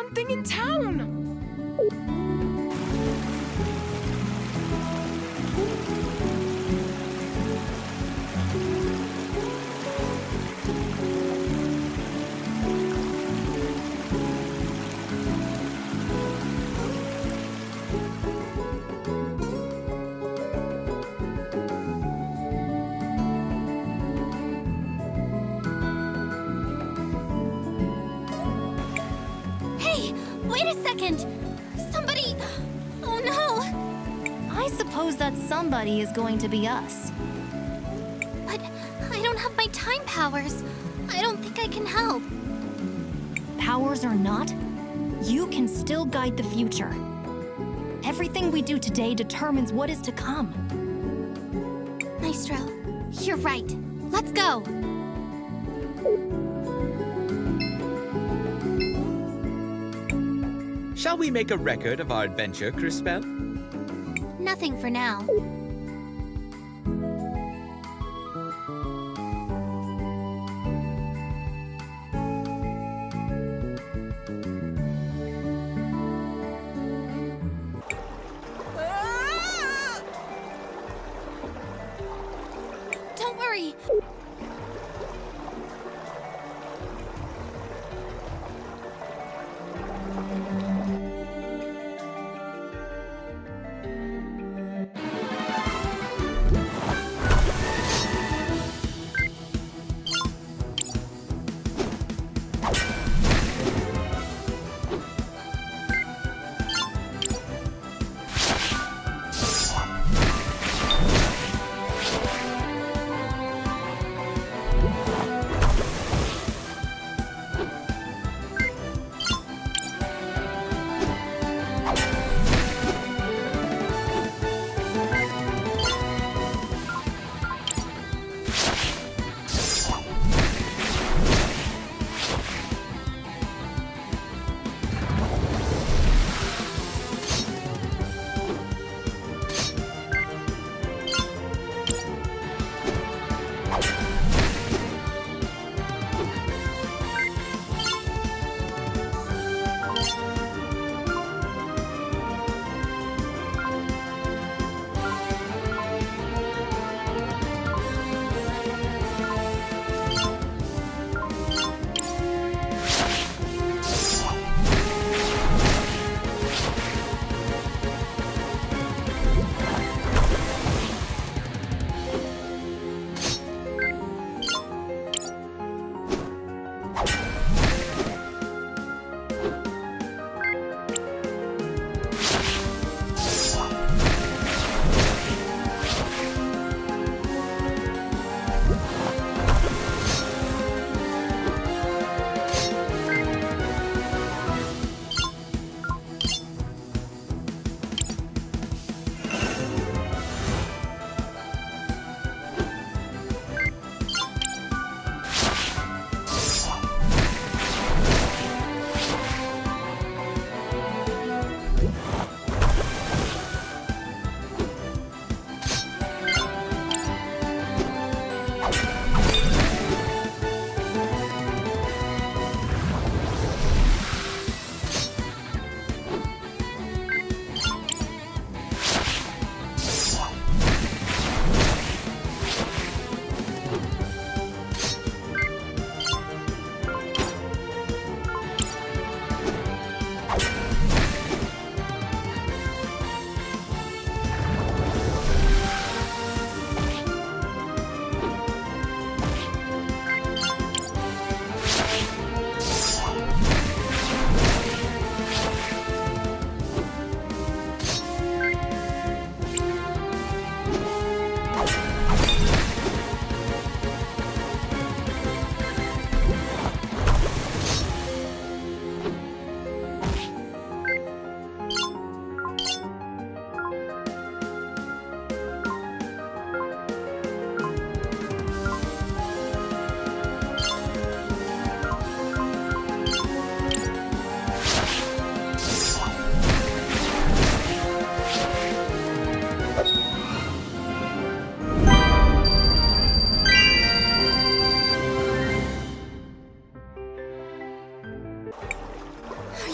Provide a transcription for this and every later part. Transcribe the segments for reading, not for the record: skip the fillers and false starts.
something in town! Wait a second! Somebody... Oh no! I suppose that somebody is going to be us. But I don't have my time powers. I don't think I can help. Powers or not, you can still guide the future. Everything we do today determines what is to come. Maestro, you're right. Let's go! Shall we make a record of our adventure, Cris? Nothing for now. Don't worry.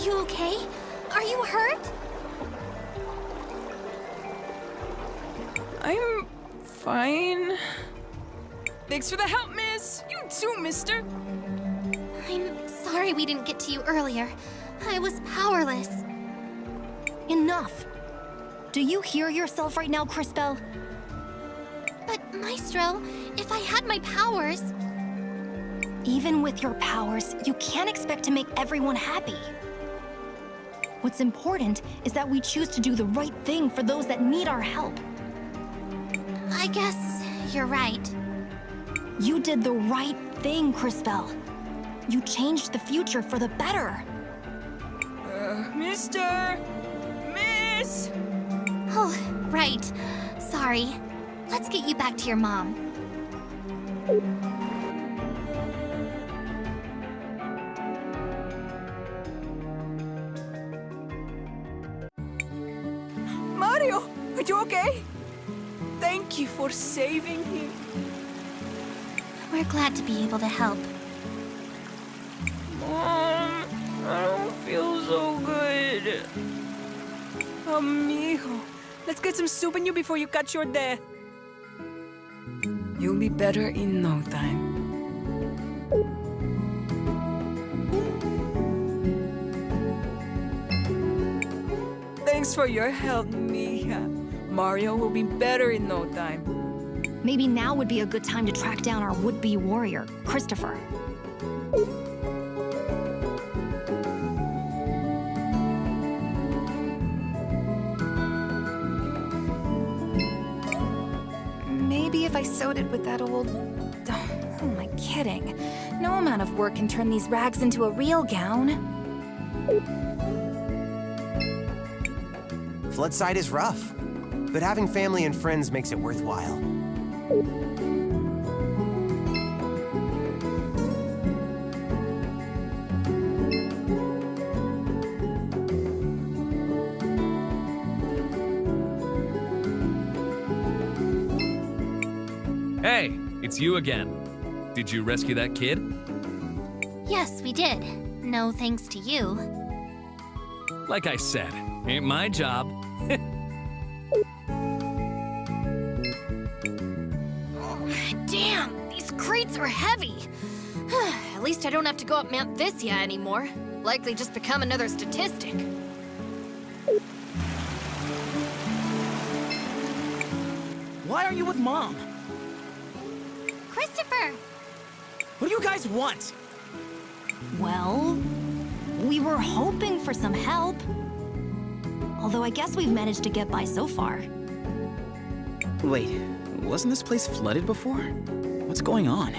you okay? Are you hurt? I'm fine. Thanks for the help, miss. You too, mister. I'm sorry we didn't get to you earlier. I was powerless. Enough! Do you hear yourself right now, Crispell? But, Maestro, if I had my powers... Even with your powers, you can't expect to make everyone happy. What's important is that we choose to do the right thing for those that need our help. I guess you're right. You did the right thing, Crispell. You changed the future for the better. Mister! Miss! Oh, right. Sorry. Let's get you back to your mom. Mario, are you okay? Thank you for saving him. We're glad to be able to help. Mom, I don't feel so good. Amigo, let's get some soup in you before you catch your death. You'll be better in no time. Thanks for your help, Mija. Mario will be better in no time. Maybe now would be a good time to track down our would-be warrior, Christopher. Maybe if I sewed it with that old... Oh, who am I kidding? No amount of work can turn these rags into a real gown. Floodside is rough, but having family and friends makes it worthwhile. Hey, it's you again. Did you rescue that kid? Yes, we did. No thanks to you. Like I said, ain't my job. Damn, these crates are heavy. At least I don't have to go up Mount Thisia anymore. Likely just become another statistic. Why aren't you with Mom? Christopher! What do you guys want? Well, we were hoping for some help. Although I guess we've managed to get by so far. Wait, wasn't this place flooded before? What's going on?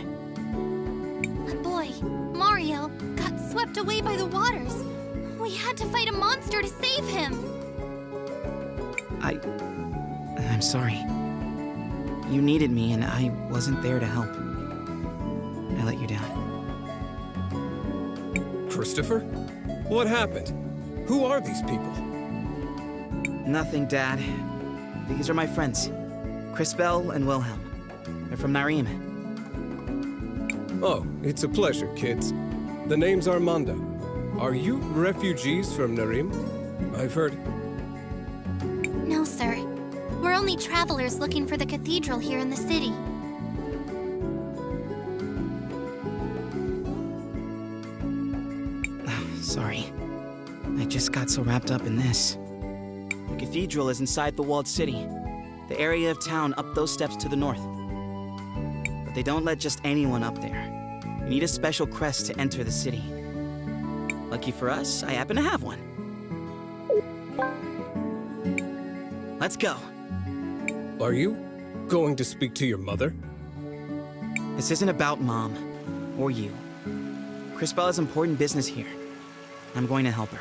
A boy, Mario, got swept away by the waters. We had to fight a monster to save him. I'm sorry. You needed me and I wasn't there to help. I let you down. Christopher? What happened? Who are these people? Nothing, Dad. These are my friends. Crispell and Wilhelm. They're from Narim. Oh, it's a pleasure, kids. The name's Armando. Are you refugees from Narim? I've heard... No, sir. We're only travelers looking for the cathedral here in the city. Sorry. I just got so wrapped up in this. The cathedral is inside the walled city. The area of town up those steps to the north. But they don't let just anyone up there. You need a special crest to enter the city. Lucky for us, I happen to have one. Let's go. Are you going to speak to your mother? This isn't about Mom, or you. Crispell has important business here. I'm going to help her.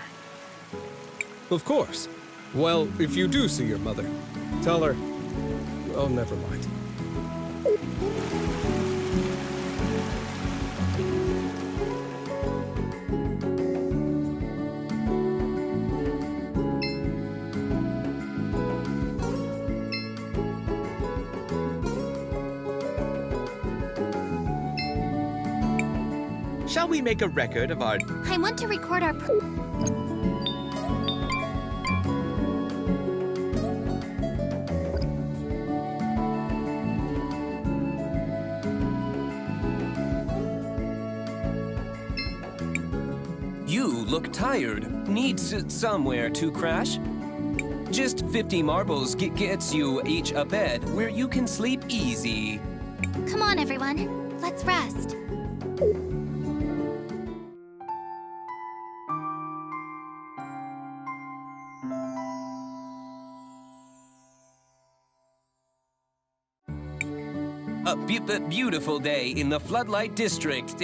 Of course. Well, if you do see your mother, tell her... Oh, never mind. Shall we make a record of our... I want to record our... You look tired. Needs somewhere to crash? Just 50 marbles gets you each a bed where you can sleep easy. Come on, everyone. Let's rest. A beautiful day in the Floodlight District.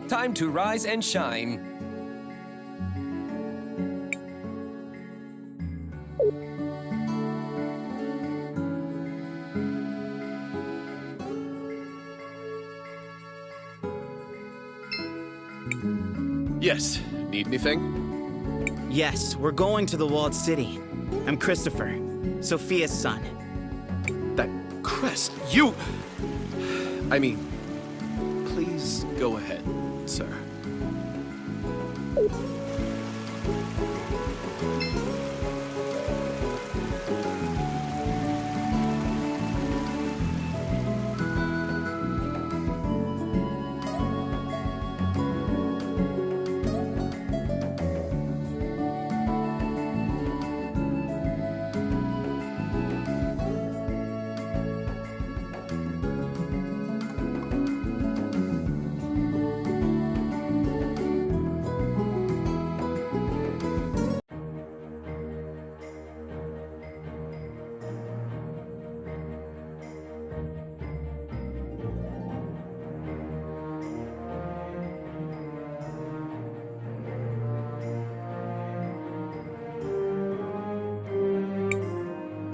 Time to rise and shine. Yes. Need anything? Yes, we're going to the walled city. I'm Christopher, Sophia's son. That crest, you... I mean, please go ahead, sir.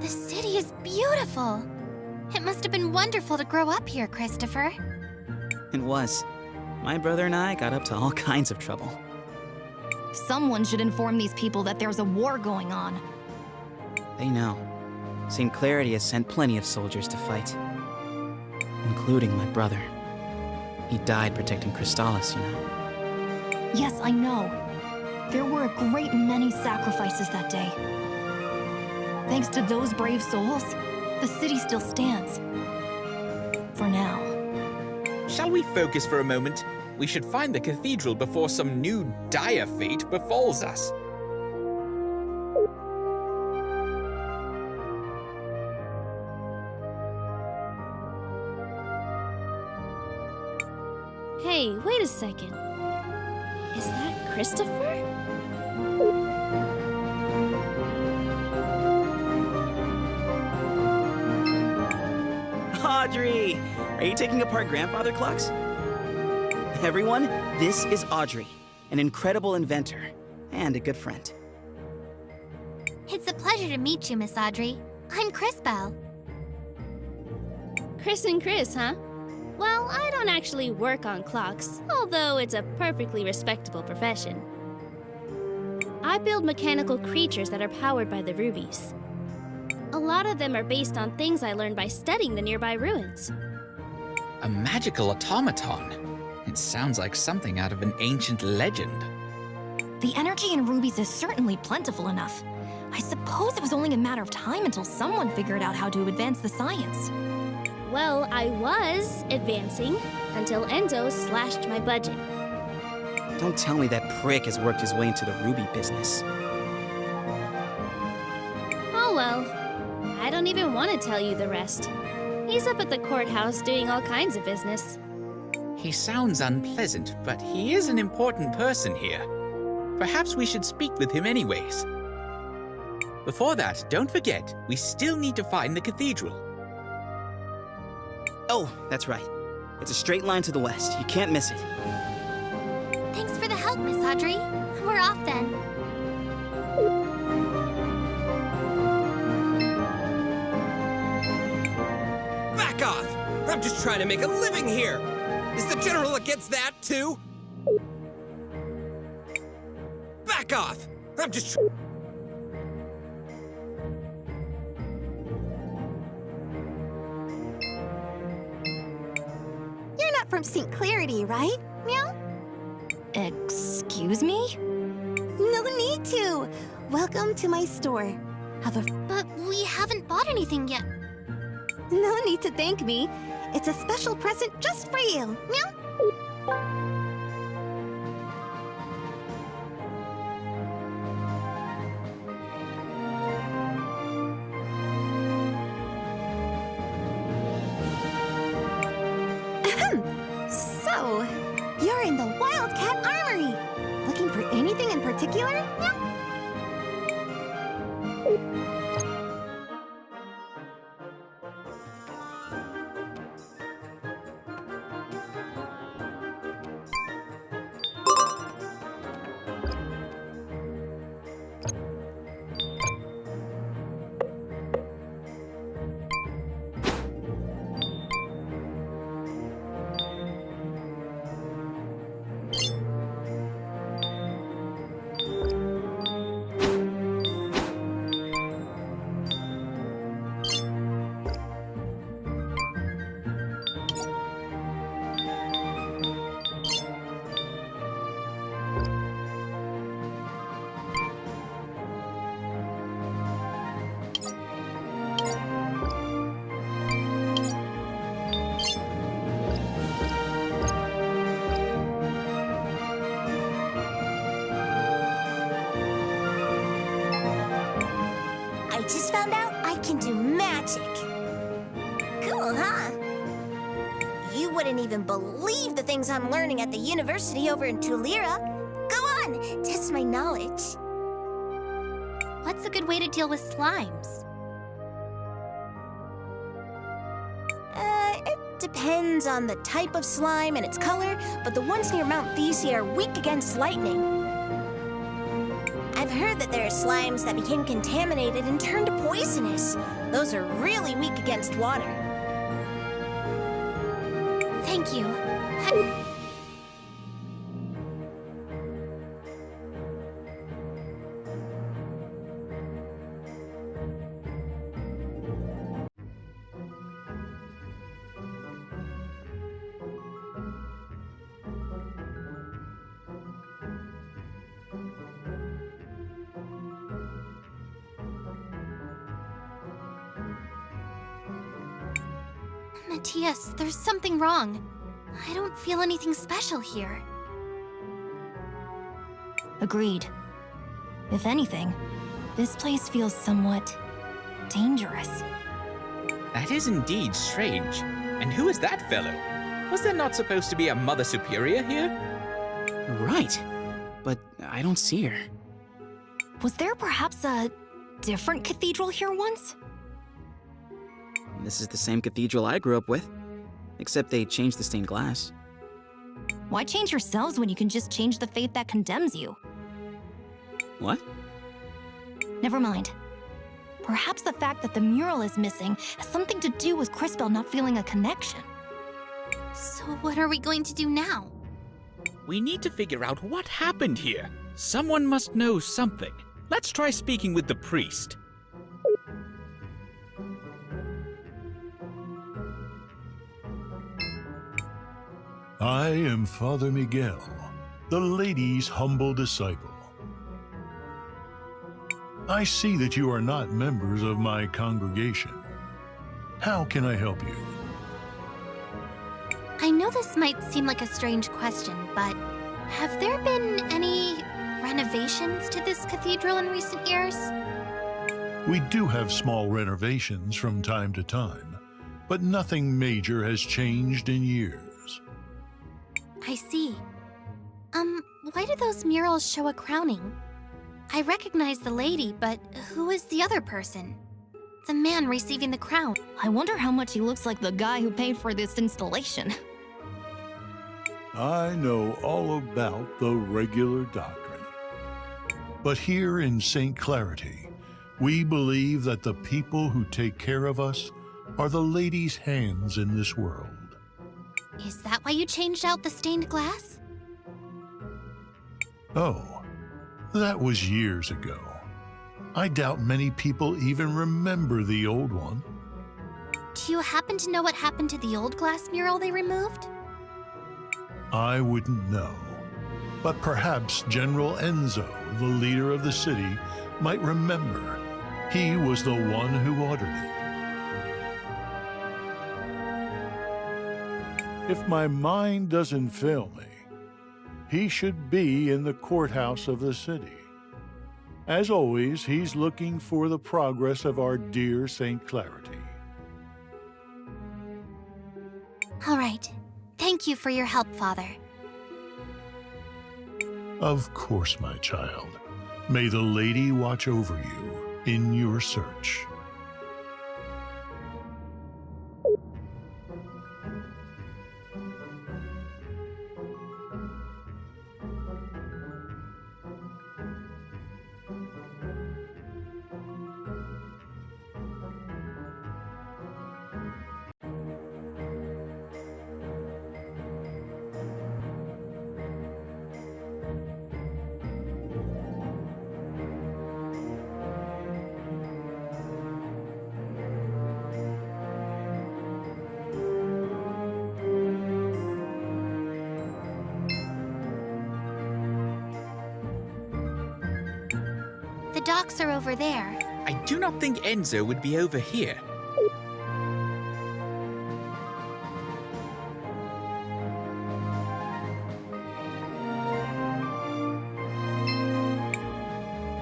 The city is beautiful. It must have been wonderful to grow up here, Christopher. It was. My brother and I got up to all kinds of trouble. Someone should inform these people that there's a war going on. They know. St. Clarity has sent plenty of soldiers to fight. Including my brother. He died protecting Crystallis, you know. Yes, I know. There were a great many sacrifices that day. Thanks to those brave souls, the city still stands. For now. Shall we focus for a moment? We should find the cathedral before some new dire fate befalls us. Hey, wait a second. Is that Christopher? Audrey! Are you taking apart grandfather clocks? Everyone, this is Audrey, an incredible inventor and a good friend. It's a pleasure to meet you, Miss Audrey. I'm Crisbell. Chris and Chris, huh? Well, I don't actually work on clocks, although it's a perfectly respectable profession. I build mechanical creatures that are powered by the rubies. A lot of them are based on things I learned by studying the nearby ruins. A magical automaton. It sounds like something out of an ancient legend. The energy in rubies is certainly plentiful enough. I suppose it was only a matter of time until someone figured out how to advance the science. Well, I was advancing until Enzos slashed my budget. Don't tell me that prick has worked his way into the ruby business. Oh well, I don't even want to tell you the rest. He's up at the courthouse doing all kinds of business. He sounds unpleasant, but he is an important person here. Perhaps we should speak with him anyways. Before that, don't forget, we still need to find the cathedral. Oh, that's right. It's a straight line to the west. You can't miss it. Thanks for the help, Miss Audrey. We're off then. Back off! I'm just trying to make a living here! Is the General against that, too? Back off! I'm just... You're not from St. Clarity, right? Meow? Excuse me? No need to. Welcome to my store. Have a... But we haven't bought anything yet. No need to thank me. It's a special present just for you. Meow. So, you're in the Wildcat Armory. Looking for anything in particular? Meow. I just found out I can do magic. Cool, huh? You wouldn't even believe the things I'm learning at the university over in Tulira. Go on, test my knowledge. What's a good way to deal with slimes? It depends on the type of slime and its color, but the ones near Mount Thesia are weak against lightning. I've heard that there are slimes that became contaminated and turned poisonous. Those are really weak against water. Thank you. Matthias, there's something wrong. I don't feel anything special here. Agreed. If anything, this place feels somewhat dangerous. That is indeed strange. And who is that fellow? Was there not supposed to be a Mother Superior here? Right. But I don't see her. Was there perhaps a different cathedral here once? This is the same cathedral I grew up with, except they changed the stained glass. Why change yourselves when you can just change the fate that condemns you? What? Never mind. Perhaps the fact that the mural is missing has something to do with Crispell not feeling a connection. So what are we going to do now? We need to figure out what happened here. Someone must know something. Let's try speaking with the priest. I am Father Miguel, the lady's humble disciple. I see that you are not members of my congregation. How can I help you? I know this might seem like a strange question, but have there been any renovations to this cathedral in recent years? We do have small renovations from time to time, but nothing major has changed in years. I see. Why do those murals show a crowning? I recognize the lady, but who is the other person? The man receiving the crown. I wonder how much he looks like the guy who paid for this installation. I know all about the regular doctrine. But here in St. Clarity, we believe that the people who take care of us are the lady's hands in this world. Is that why you changed out the stained glass? Oh, that was years ago. I doubt many people even remember the old one. Do you happen to know what happened to the old glass mural they removed? I wouldn't know. But perhaps General Enzo, the leader of the city, might remember. He was the one who ordered it. If my mind doesn't fail me, he should be in the courthouse of the city. As always, he's looking for the progress of our dear St. Clarity. All right. Thank you for your help, Father. Of course, my child. May the lady watch over you in your search. The docks are over there. I do not think Enzo would be over here.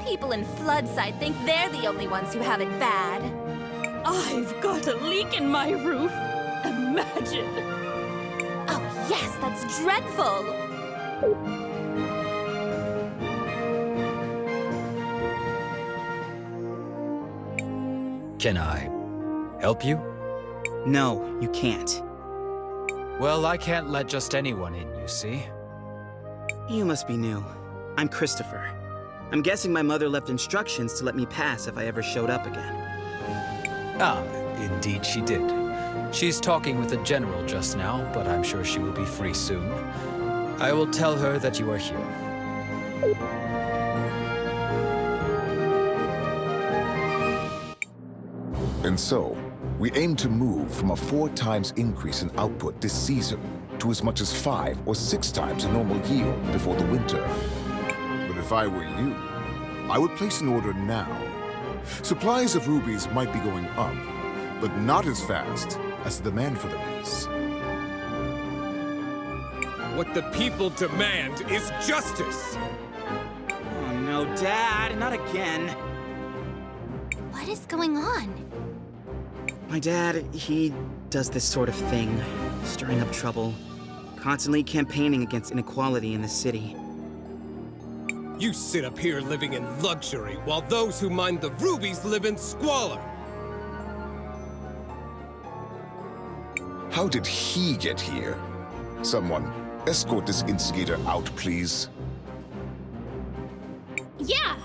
People in Floodside think they're the only ones who have it bad. I've got a leak in my roof. Imagine. Oh, yes, that's dreadful. Can I help you? No, you can't. Well, I can't let just anyone in, you see. You must be new. I'm Christopher. I'm guessing my mother left instructions to let me pass if I ever showed up again. Ah, indeed she did. She's talking with the general just now, but I'm sure she will be free soon. I will tell her that you are here. And so, we aim to move from a 4 times increase in output this season to as much as 5 or 6 times the normal yield before the winter. But if I were you, I would place an order now. Supplies of rubies might be going up, but not as fast as the demand for them is. What the people demand is justice! Oh no, Dad, not again. What is going on? My dad, he does this sort of thing, stirring up trouble, constantly campaigning against inequality in the city. You sit up here living in luxury, while those who mine the rubies live in squalor! How did he get here? Someone, escort this instigator out, please. Yeah!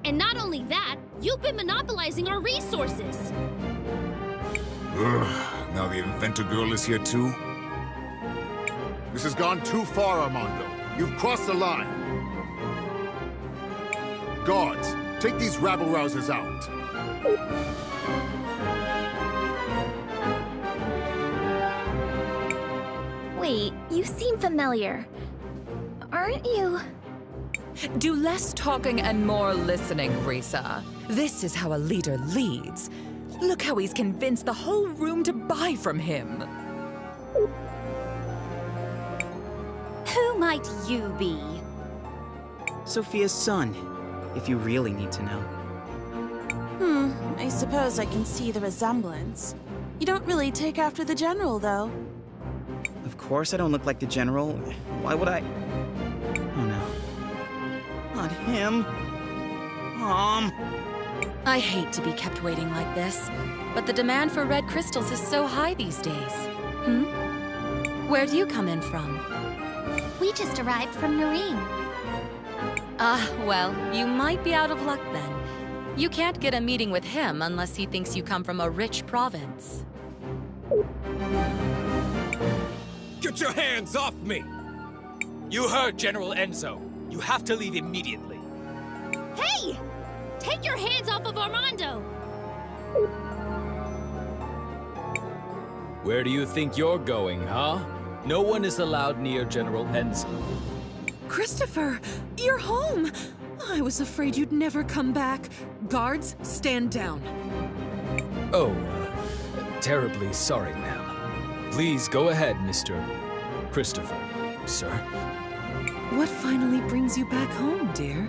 And not only that, you've been monopolizing our resources! Ugh, now the inventor girl is here too? This has gone too far, Armando. You've crossed the line. Guards, take these rabble-rousers out. Wait, you seem familiar. Aren't you? Do less talking and more listening, Risa. This is how a leader leads. Look how he's convinced the whole room to buy from him. Who might you be? Sophia's son, if you really need to know. I suppose I can see the resemblance. You don't really take after the general, though. Of course I don't look like the general. Why would I? Oh no. Not him. Mom. I hate to be kept waiting like this, but the demand for red crystals is so high these days. Where do you come in from? We just arrived from Nareem. Well, you might be out of luck then. You can't get a meeting with him unless he thinks you come from a rich province. Get your hands off me! You heard General Enzo. You have to leave immediately. Hey! Take your hands off of Armando! Where do you think you're going, huh? No one is allowed near General Enzo. Christopher, you're home! I was afraid you'd never come back. Guards, stand down. Oh, terribly sorry, ma'am. Please go ahead, Mr. Christopher, sir. What finally brings you back home, dear?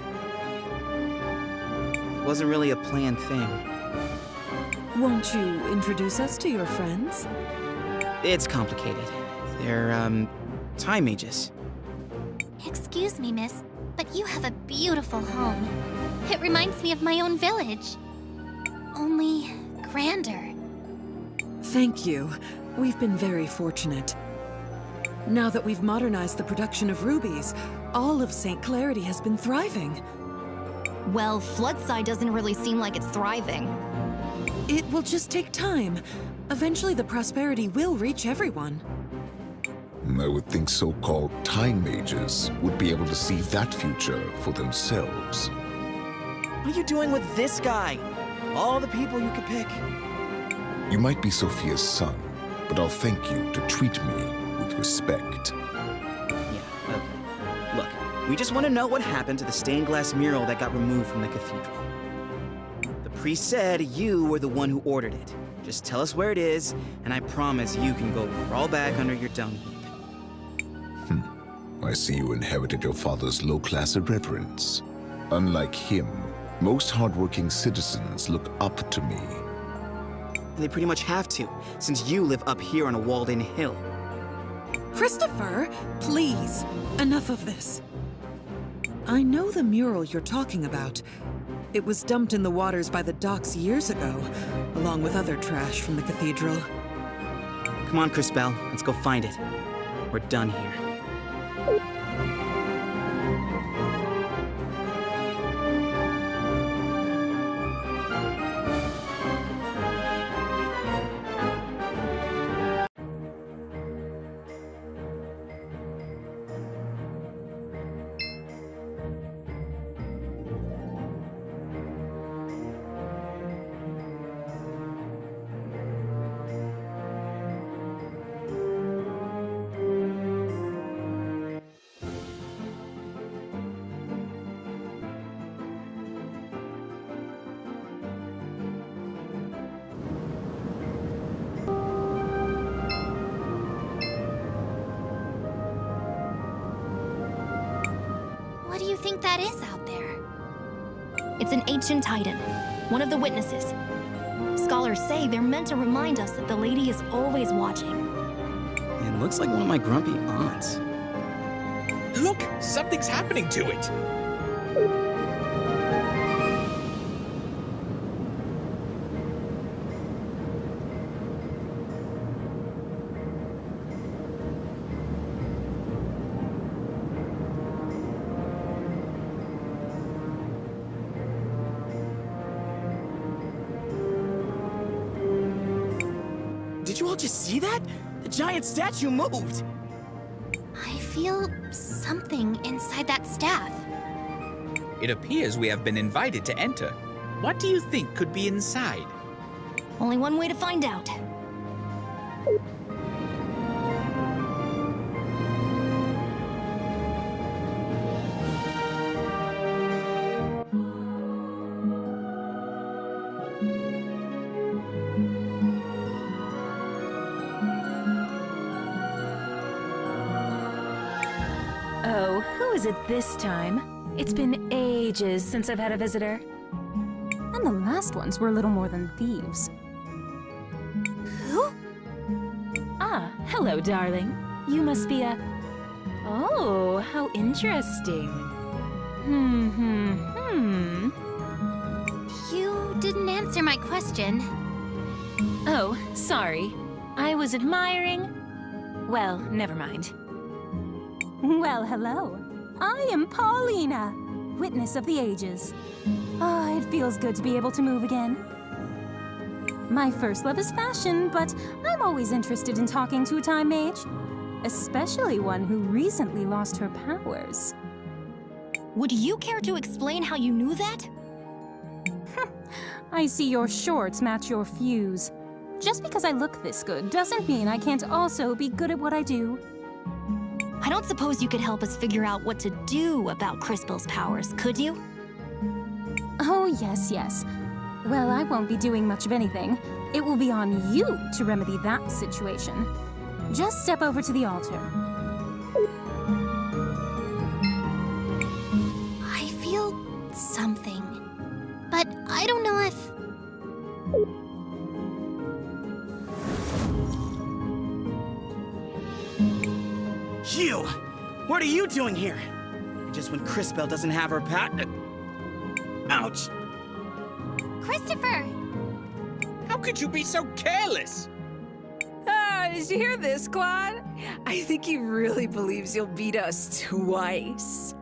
It wasn't really a planned thing. Won't you introduce us to your friends? It's complicated. They're, time mages. Excuse me, miss, but you have a beautiful home. It reminds me of my own village. Only grander. Thank you. We've been very fortunate. Now that we've modernized the production of rubies, all of St. Clarity has been thriving. Well, Floodside doesn't really seem like it's thriving. It will just take time. Eventually the prosperity will reach everyone. I would think so-called time mages would be able to see that future for themselves. What are you doing with this guy? All the people you could pick. You might be Sophia's son, but I'll thank you to treat me with respect. Yeah, okay. Look, we just want to know what happened to the stained glass mural that got removed from the cathedral. The priest said you were the one who ordered it. Just tell us where it is, and I promise you can go crawl back under your dung heap. I see you inherited your father's low-class irreverence. Unlike him, most hardworking citizens look up to me. And they pretty much have to, since you live up here on a walled-in hill. Christopher, please, enough of this. I know the mural you're talking about. It was dumped in the waters by the docks years ago, along with other trash from the cathedral. Come on, Crisbell, let's go find it. We're done here. What do you think that is out there? It's an ancient titan, one of the witnesses. Scholars say they're meant to remind us that the lady is always watching. It looks like one of my grumpy aunts. Look! Something's happening to it! Did you all just see that? The giant statue moved! I feel something inside that staff. It appears we have been invited to enter. What do you think could be inside? Only one way to find out. Oh, who is it this time? It's been ages since I've had a visitor. And the last ones were little more than thieves. Who? Ah, hello, darling. You must be a... Oh, how interesting. You didn't answer my question. Oh, sorry. I was admiring... Well, never mind. Well, hello. I am Paulina, witness of the ages. Ah, it feels good to be able to move again. My first love is fashion, but I'm always interested in talking to a time mage. Especially one who recently lost her powers. Would you care to explain how you knew that? I see your shorts match your fuse. Just because I look this good doesn't mean I can't also be good at what I do. I don't suppose you could help us figure out what to do about Crispel's powers, could you? Oh, yes, yes. Well, I won't be doing much of anything. It will be on you to remedy that situation. Just step over to the altar. I feel something, but I don't know if... You! What are you doing here? Just when Crispel doesn't have her Ouch! Christopher! How could you be so careless? Did you hear this, Claude? I think he really believes you'll beat us twice.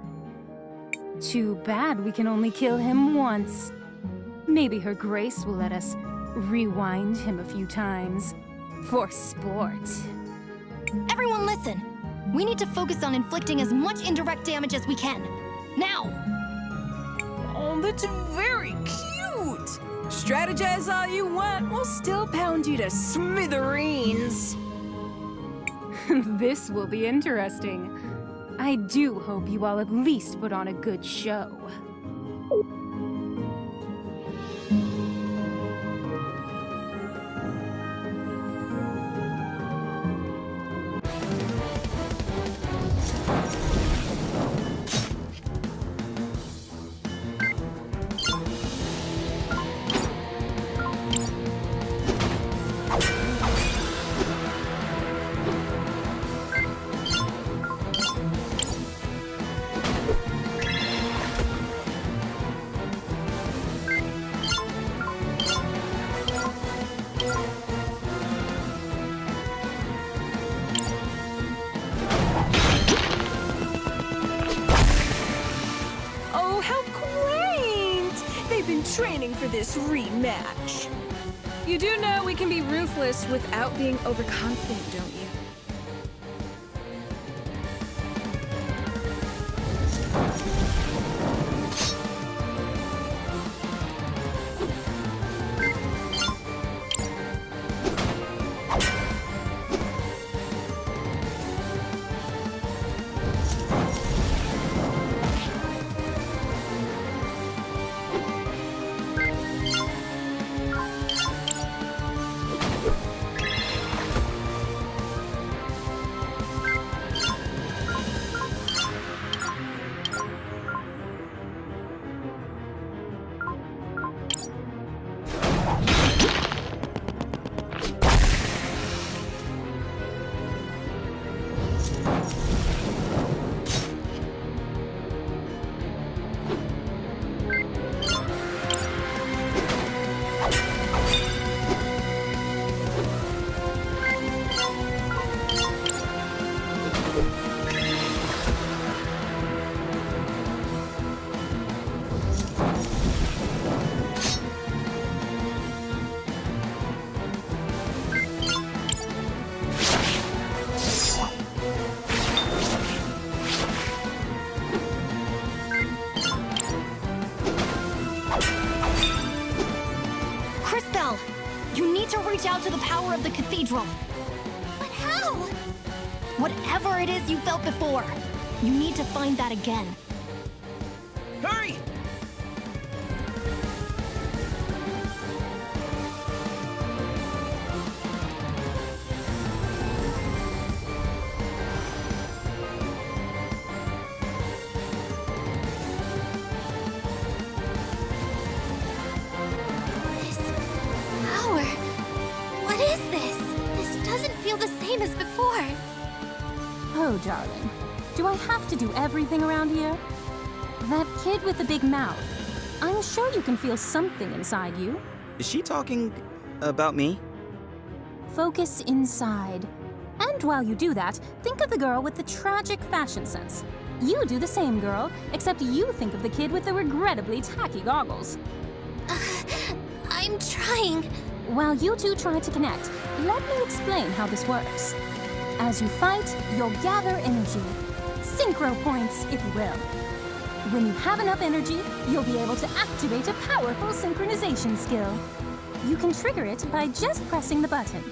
Too bad we can only kill him once. Maybe Her Grace will let us rewind him a few times. For sport. Everyone listen! We need to focus on inflicting as much indirect damage as we can. Now! Oh, that's very cute! Strategize all you want, we'll still pound you to smithereens. This will be interesting. I do hope you all at least put on a good show. Training for this rematch. You do know we can be ruthless without being overconfident, don't you? Reach out to the power of the cathedral. But how? Whatever it is you felt before, you need to find that again. Hurry! As before. Oh, darling. Do I have to do everything around here? That kid with the big mouth. I'm sure you can feel something inside you. Is she talking about me? Focus inside. And while you do that, think of the girl with the tragic fashion sense. You do the same, girl, except you think of the kid with the regrettably tacky goggles. I'm trying. While you two try to connect, let me explain how this works. As you fight, you'll gather energy. Synchro points, if you will. When you have enough energy, you'll be able to activate a powerful synchronization skill. You can trigger it by just pressing the button.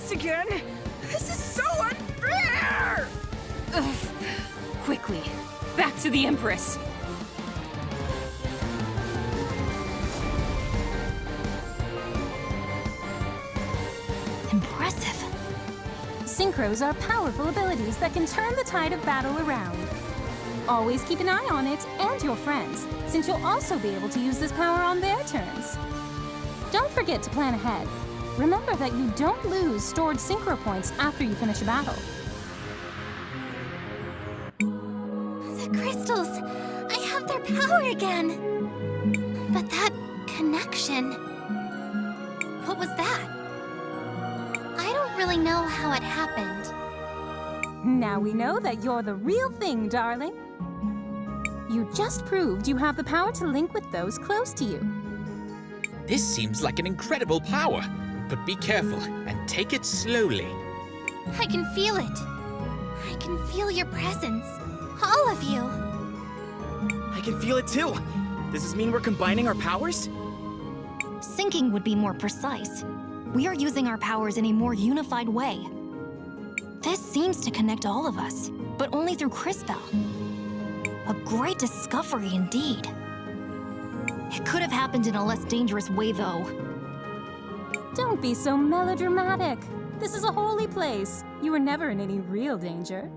this again! This is so unfair! Ugh. Quickly, back to the Empress. Impressive. Synchros are powerful abilities that can turn the tide of battle around. Always keep an eye on it and your friends, since you'll also be able to use this power on their turns. Don't forget to plan ahead. Remember that you don't lose stored synchro points after you finish a battle. The crystals! I have their power again! But that connection... What was that? I don't really know how it happened. Now we know that you're the real thing, darling. You just proved you have the power to link with those close to you. This seems like an incredible power, but be careful and take it slowly. I can feel it. I can feel your presence. All of you. I can feel it too. Does this mean we're combining our powers? Syncing would be more precise. We are using our powers in a more unified way. This seems to connect all of us, but only through Crisbell. A great discovery indeed. It could have happened in a less dangerous way, though. Don't be so melodramatic. This is a holy place. You were never in any real danger.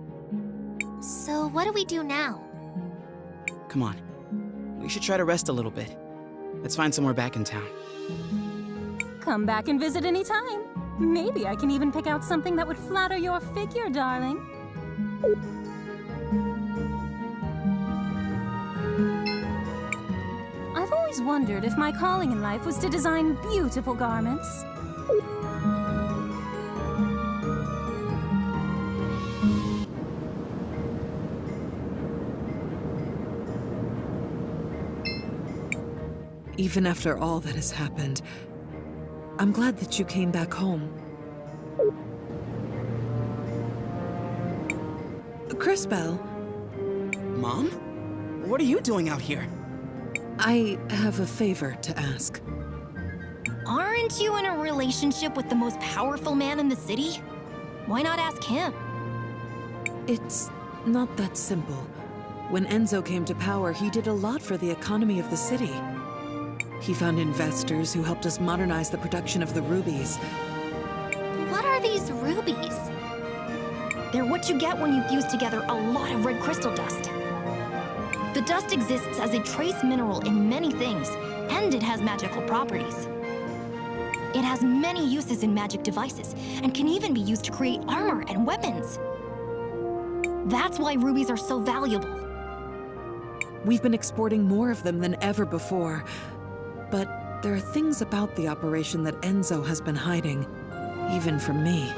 So what do we do now? Come on. We should try to rest a little bit. Let's find somewhere back in town. Come back and visit any time. Maybe I can even pick out something that would flatter your figure, darling. I've always wondered if my calling in life was to design beautiful garments. Even after all that has happened, I'm glad that you came back home. Crisbell. Mom? What are you doing out here? I have a favor to ask. Aren't you in a relationship with the most powerful man in the city? Why not ask him? It's not that simple. When Enzo came to power, he did a lot for the economy of the city. He found investors who helped us modernize the production of the rubies. What are these rubies? They're what you get when you fuse together a lot of red crystal dust. The dust exists as a trace mineral in many things, and it has magical properties. It has many uses in magic devices, and can even be used to create armor and weapons. That's why rubies are so valuable. We've been exporting more of them than ever before. But there are things about the operation that Enzo has been hiding, even from me.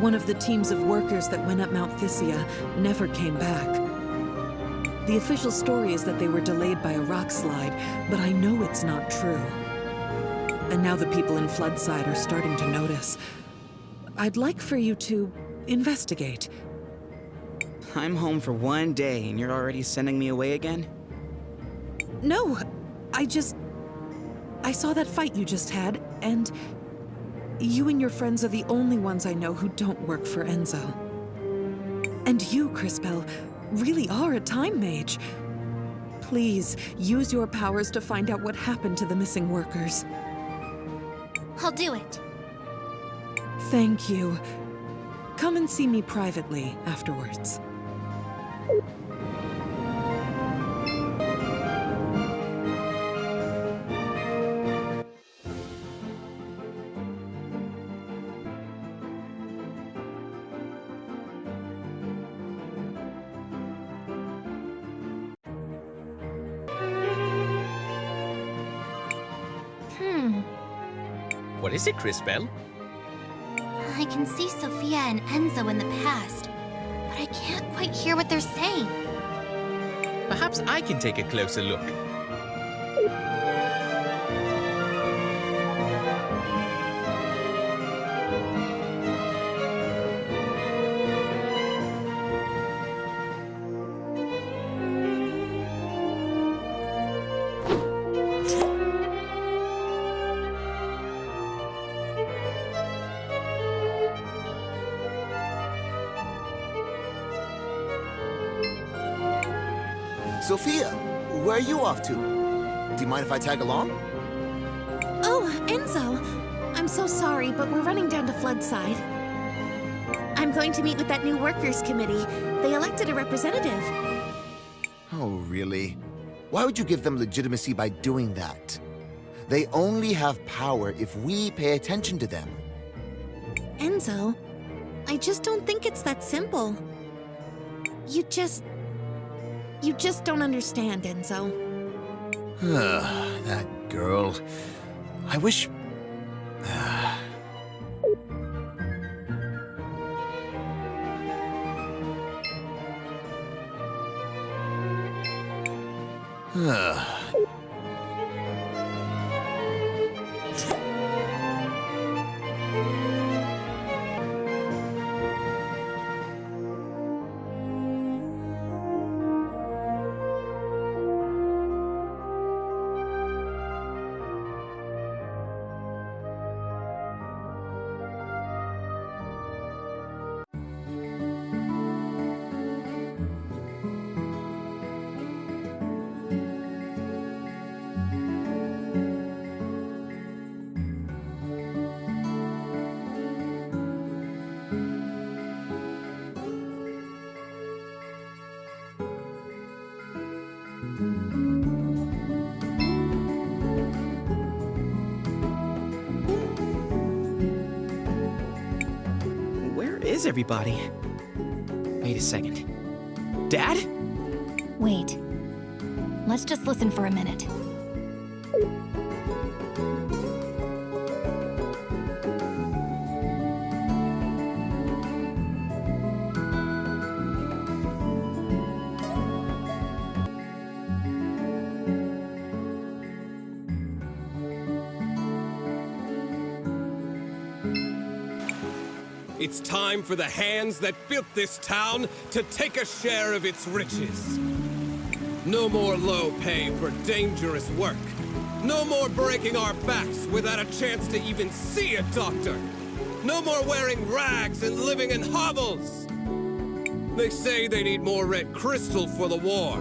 One of the teams of workers that went up Mount Thysia never came back. The official story is that they were delayed by a rock slide, but I know it's not true. And now the people in Floodside are starting to notice. I'd like for you to investigate. I'm home for one day and you're already sending me away again? No, I saw that fight you just had, and you and your friends are the only ones I know who don't work for Enzo. And you, Crisbell, really are a time mage. Please, use your powers to find out what happened to the missing workers. I'll do it. Thank you. Come and see me privately afterwards. What is it, Crisbell? I can see Sophia and Enzo in the past, but I can't quite hear what they're saying. Perhaps I can take a closer look. Sophia, where are you off to? Do you mind if I tag along? Oh, Enzo. I'm so sorry, but we're running down to Floodside. I'm going to meet with that new workers committee. They elected a representative. Oh, really? Why would you give them legitimacy by doing that? They only have power if we pay attention to them. Enzo, I just don't think it's that simple. You just don't understand, Enzo. That girl. I wish... Where is everybody? Wait a second. Dad? Wait. Let's just listen for a minute. It's time for the hands that built this town to take a share of its riches. No more low pay for dangerous work. No more breaking our backs without a chance to even see a doctor. No more wearing rags and living in hovels. They say they need more red crystal for the war.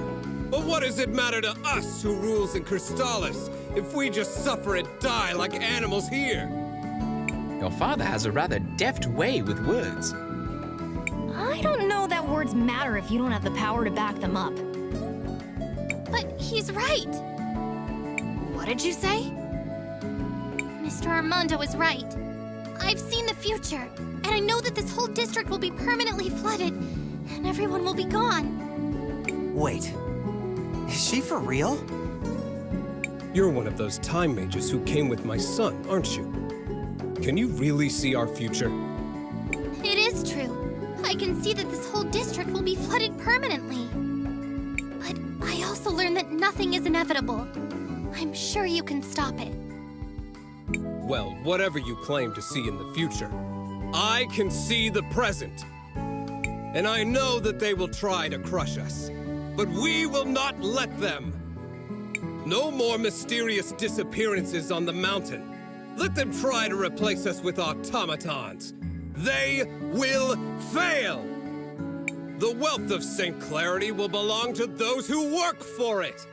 But what does it matter to us who rules in Crystallis if we just suffer and die like animals here? Your father has a rather deft way with words. I don't know that words matter if you don't have the power to back them up. But he's right. What did you say? Mr. Armando is right. I've seen the future, and I know that this whole district will be permanently flooded, and everyone will be gone. Wait. Is she for real? You're one of those time mages who came with my son, aren't you? Can you really see our future? It is true. I can see that this whole district will be flooded permanently. But I also learned that nothing is inevitable. I'm sure you can stop it. Well, whatever you claim to see in the future, I can see the present. And I know that they will try to crush us, but we will not let them. No more mysterious disappearances on the mountain. Let them try to replace us with automatons. They will fail! The wealth of St. Clarity will belong to those who work for it!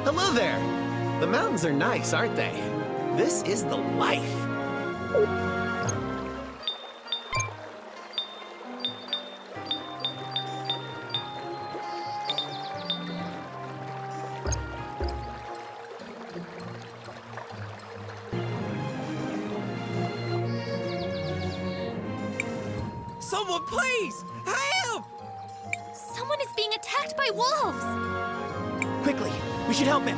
Hello there! The mountains are nice, aren't they? This is the life! Someone please! Help! Someone is being attacked by wolves! Quickly, we should help him.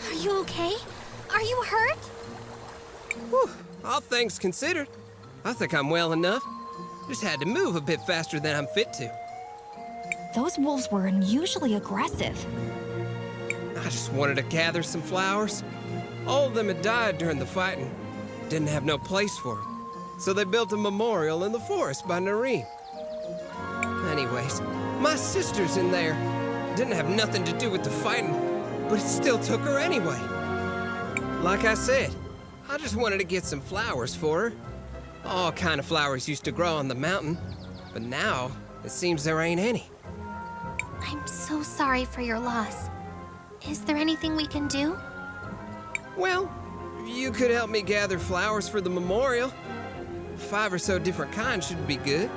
Are you okay? Are you hurt? Whew, all things considered, I think I'm well enough. Just had to move a bit faster than I'm fit to. Those wolves were unusually aggressive. I just wanted to gather some flowers. All of them had died during the fighting. Didn't have no place for them. So they built a memorial in the forest by Nareem. Anyways, my sister's in there. Didn't have nothing to do with the fighting, but it still took her anyway. Like I said, I just wanted to get some flowers for her. All kind of flowers used to grow on the mountain, but now it seems there ain't any. I'm so sorry for your loss. Is there anything we can do? Well, you could help me gather flowers for the memorial. 5 or so different kinds should be good.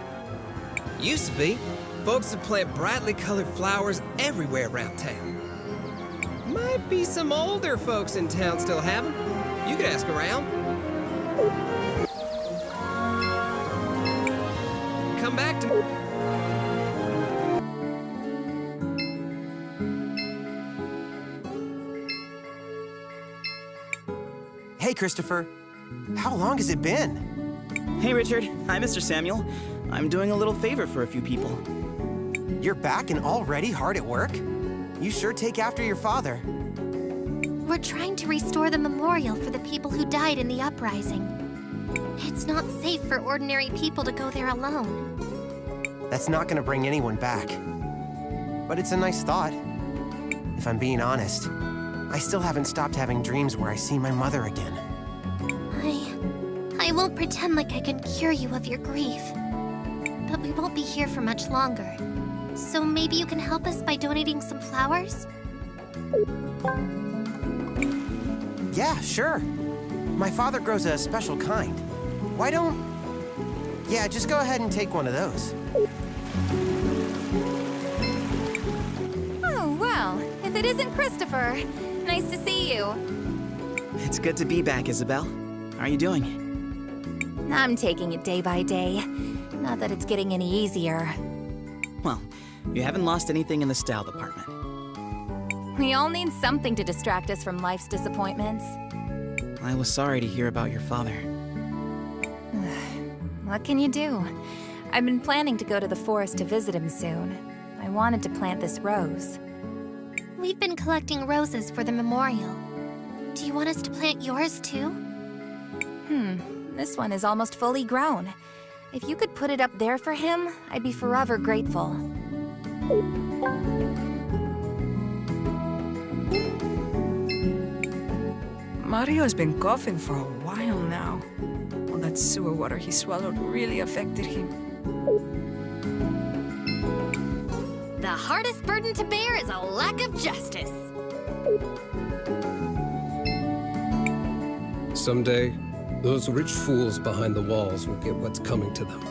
Used to be, folks would plant brightly colored flowers everywhere around town. Might be some older folks in town still have them. You could ask around. Come back to me. Hey, Christopher. How long has it been? Hey, Richard. Hi, Mr. Samuel. I'm doing a little favor for a few people. You're back and already hard at work? You sure take after your father. We're trying to restore the memorial for the people who died in the uprising. It's not safe for ordinary people to go there alone. That's not gonna bring anyone back. But it's a nice thought. If I'm being honest, I still haven't stopped having dreams where I see my mother again. I won't pretend like I can cure you of your grief. But we won't be here for much longer. So maybe you can help us by donating some flowers? Yeah, sure. My father grows a special kind. Why don't... Yeah, just go ahead and take one of those. Oh, well, if it isn't Christopher, nice to see you. It's good to be back, Isabel. How are you doing? I'm taking it day by day. Not that it's getting any easier. Well, you haven't lost anything in the style department. We all need something to distract us from life's disappointments. I was sorry to hear about your father. What can you do? I've been planning to go to the forest to visit him soon. I wanted to plant this rose. We've been collecting roses for the memorial. Do you want us to plant yours too? This one is almost fully grown. If you could put it up there for him, I'd be forever grateful. Mario's been coughing for a while now. All that sewer water he swallowed really affected him. The hardest burden to bear is a lack of justice. Someday, those rich fools behind the walls will get what's coming to them.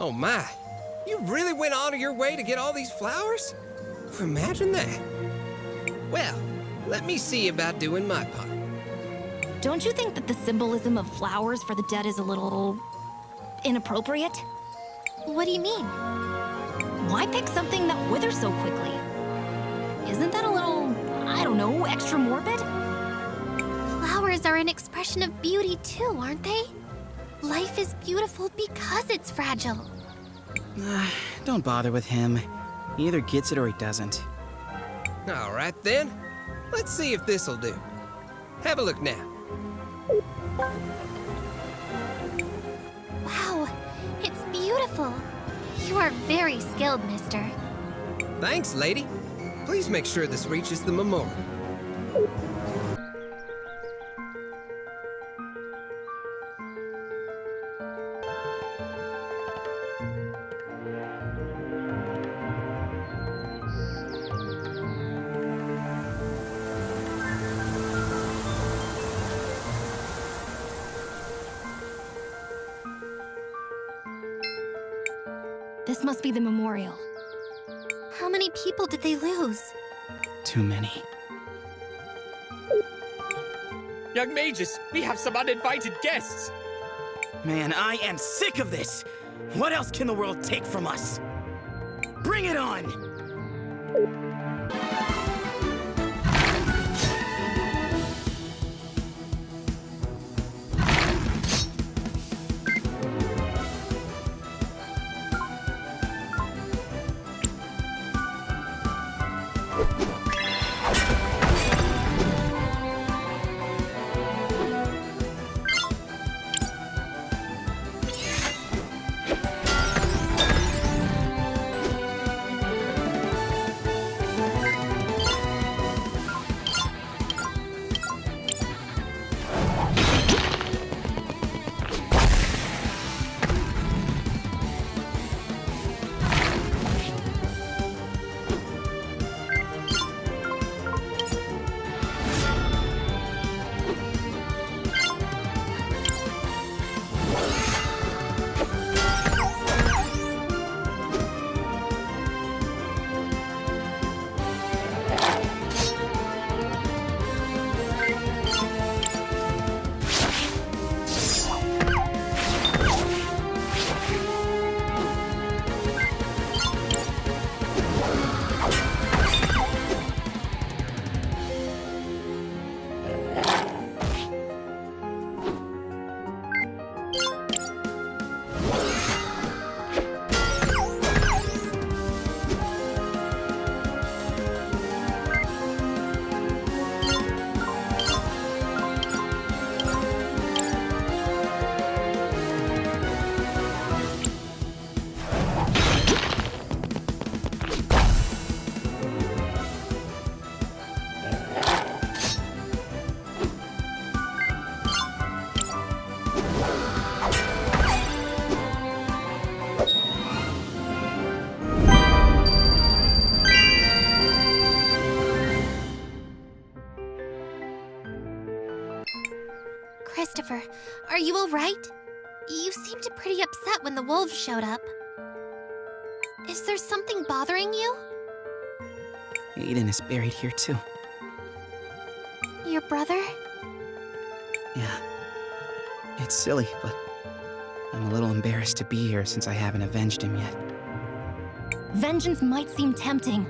Oh my, you really went out of your way to get all these flowers? Imagine that. Well, let me see about doing my part. Don't you think that the symbolism of flowers for the dead is a little inappropriate? What do you mean? Why pick something that withers so quickly? Isn't that a little, I don't know, extra morbid? Flowers are an expression of beauty too, aren't they? Life is beautiful because it's fragile. Don't bother with him. He either gets it or he doesn't. All right then. Let's see if this'll do. Have a look now. Wow, it's beautiful. You are very skilled, mister. Thanks, lady. Please make sure this reaches the memorial. This must be the memorial. How many people did they lose? Too many. Young mages, we have some uninvited guests. Man, I am sick of this! What else can the world take from us? Bring it on! Christopher, are you all right? You seemed pretty upset when the wolves showed up. Is there something bothering you? Aiden is buried here too. Your brother? Yeah. It's silly, but I'm a little embarrassed to be here since I haven't avenged him yet. Vengeance might seem tempting,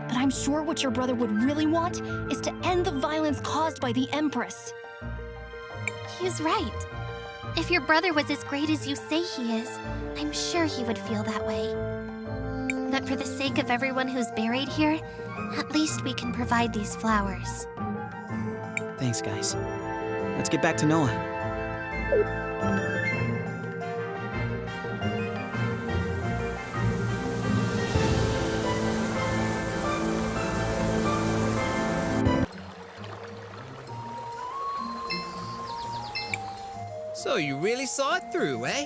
but I'm sure what your brother would really want is to end the violence caused by the Empress. He's right. If your brother was as great as you say he is, I'm sure he would feel that way. But for the sake of everyone who's buried here, at least we can provide these flowers. Thanks, guys. Let's get back to Noah. So you really saw it through, eh?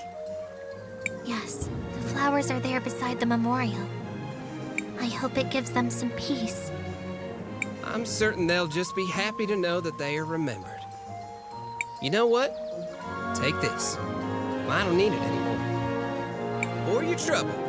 Yes, the flowers are there beside the memorial. I hope it gives them some peace. I'm certain they'll just be happy to know that they are remembered. You know what? Take this. I don't need it anymore. for your trouble.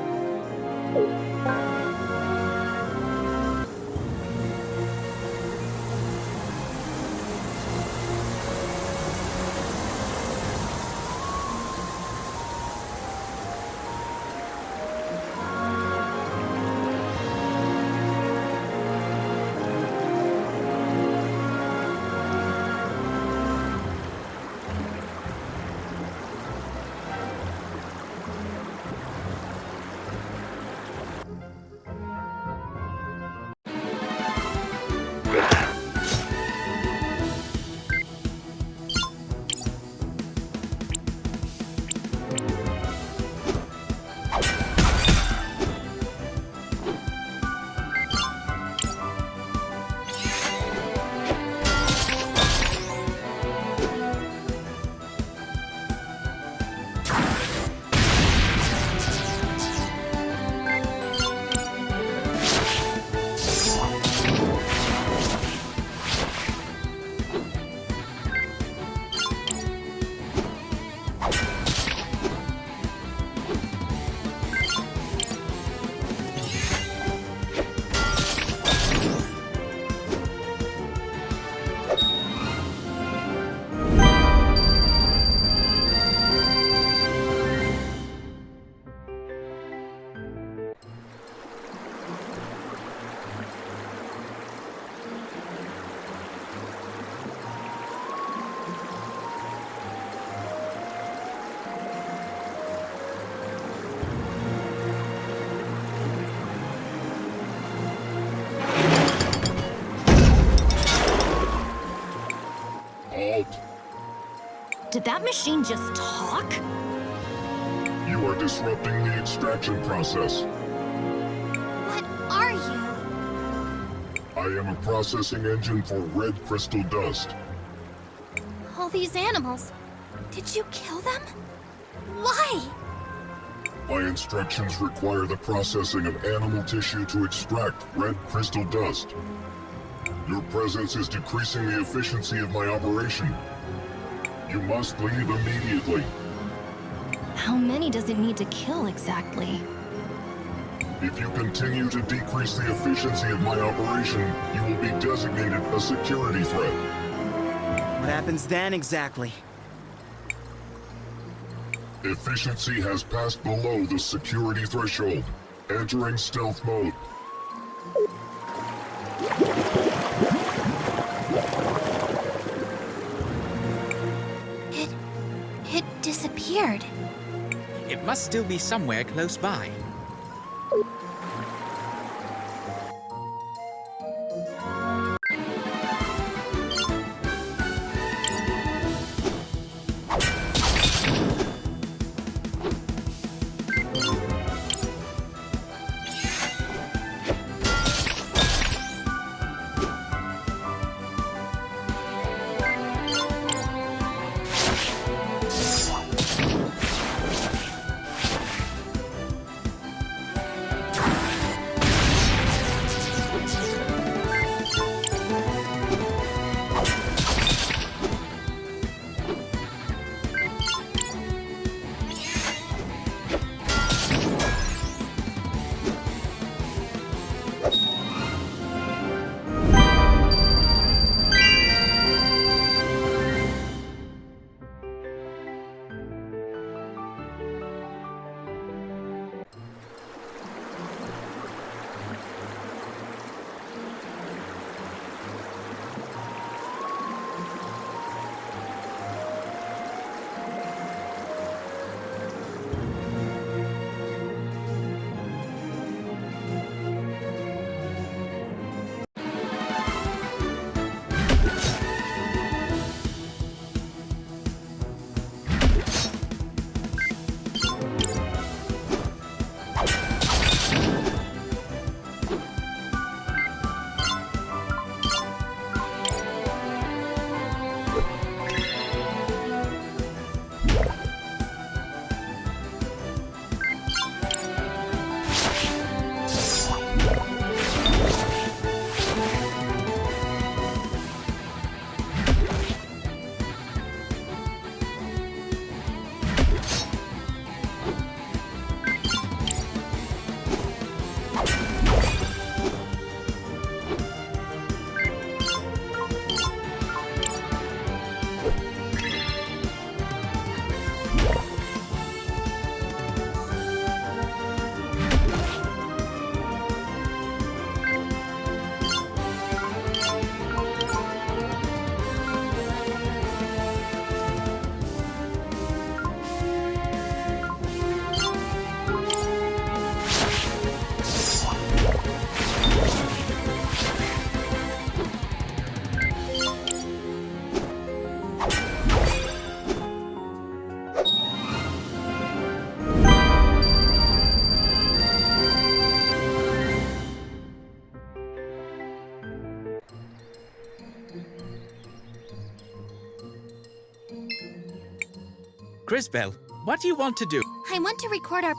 Did that machine just talk? You are disrupting the extraction process. What are you? I am a processing engine for red crystal dust. All these animals. Did you kill them? Why? My instructions require the processing of animal tissue to extract red crystal dust. Your presence is decreasing the efficiency of my operation. You must leave immediately. How many does it need to kill exactly? If you continue to decrease the efficiency of my operation, you will be designated a security threat. What happens then exactly? Efficiency has passed below the security threshold. Entering stealth mode. It disappeared. It must still be somewhere close by. Crisbell, what do you want to do? I want to record our...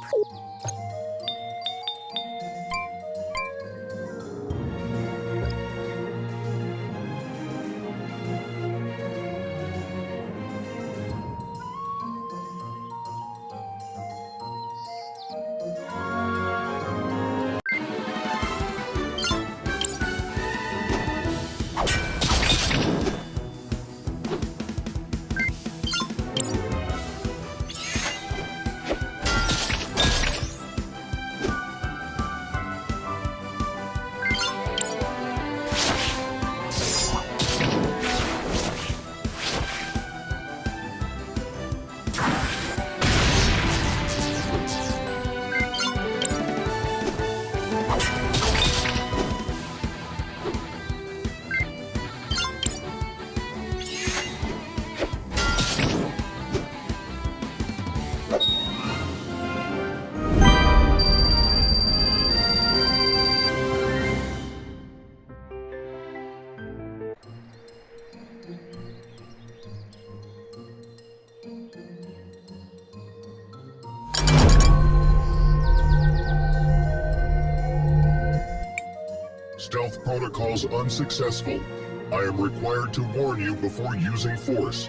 Stealth protocols unsuccessful. I am required to warn you before using force.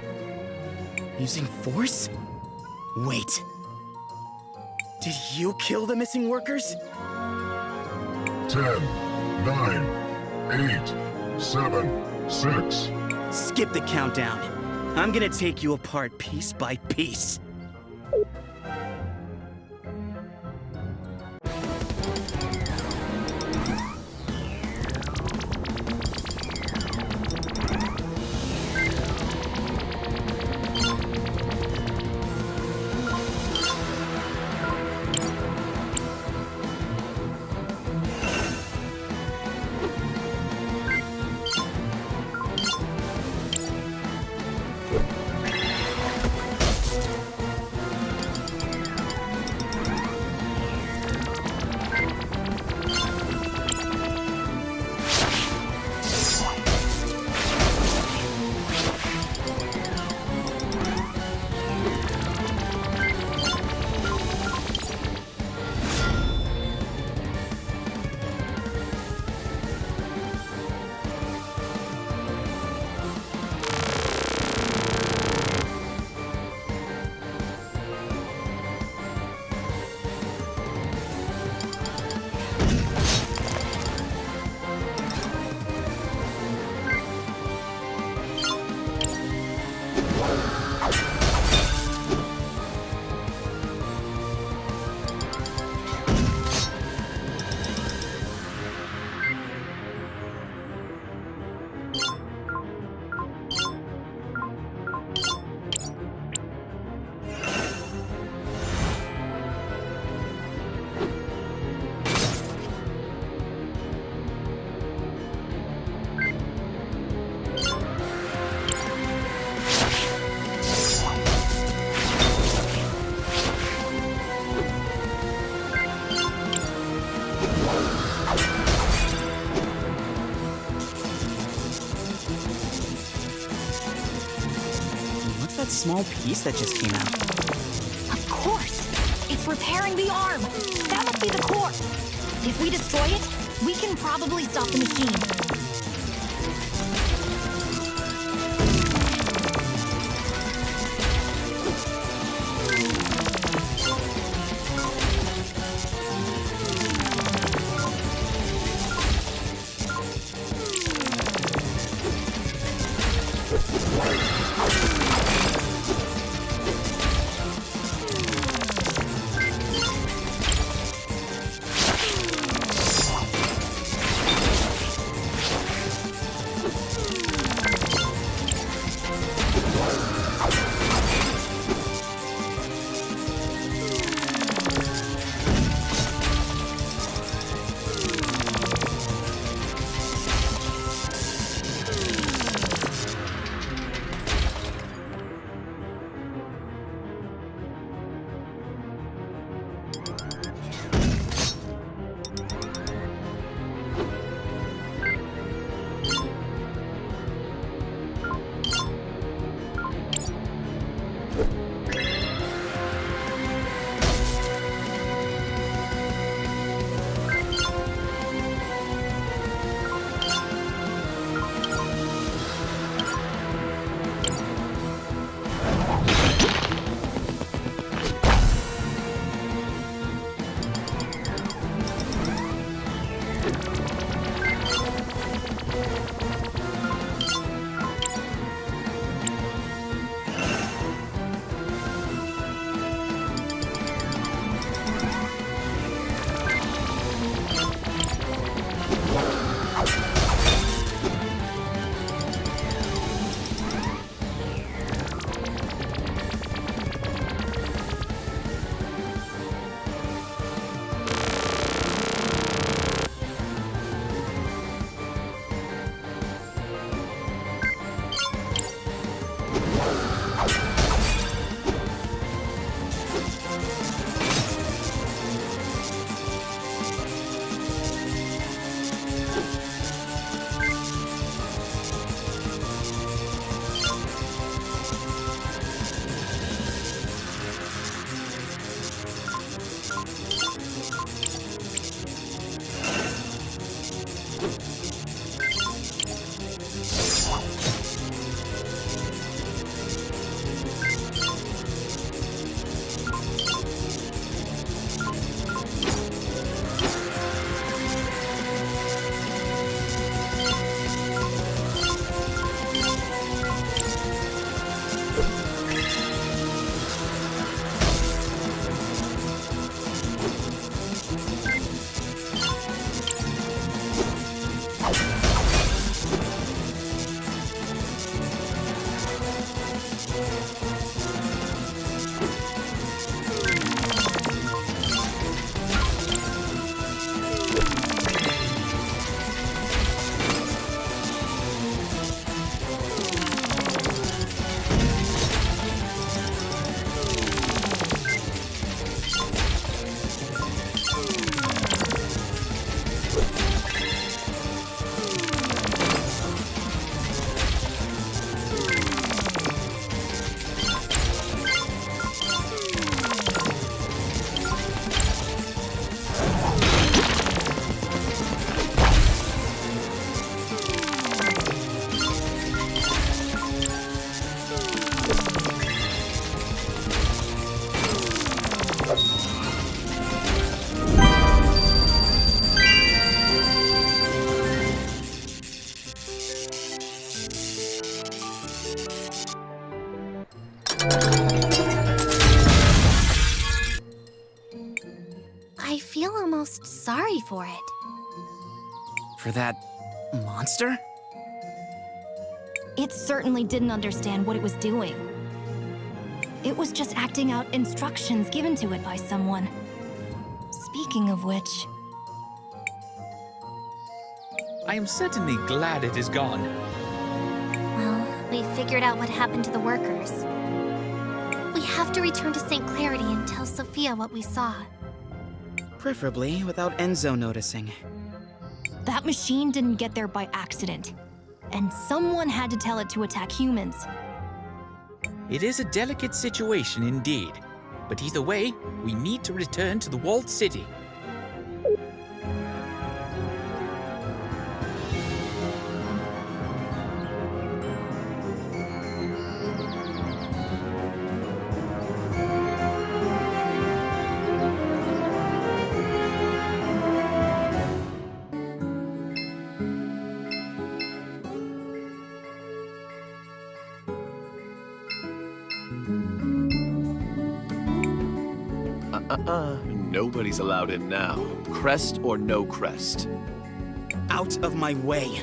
Using force? Wait. Did you kill the missing workers? 10, 9, 8, 7, 6. Skip the countdown. I'm gonna take you apart piece by piece. What's that small piece that just came out? Of course! It's repairing the arm! That must be the core! If we destroy it, we can probably stop the machine. I feel almost sorry for it. For that monster? It certainly didn't understand what it was doing. It was just acting out instructions given to it by someone. Speaking of which... I am certainly glad it is gone. Well, we figured out what happened to the workers. We have to return to St. Clarity and tell Sophia what we saw. Preferably without Enzo noticing. That machine didn't get there by accident. And someone had to tell it to attack humans. It is a delicate situation indeed. But either way, we need to return to the walled city. Nobody's allowed in now. Crest or no crest. Out of my way.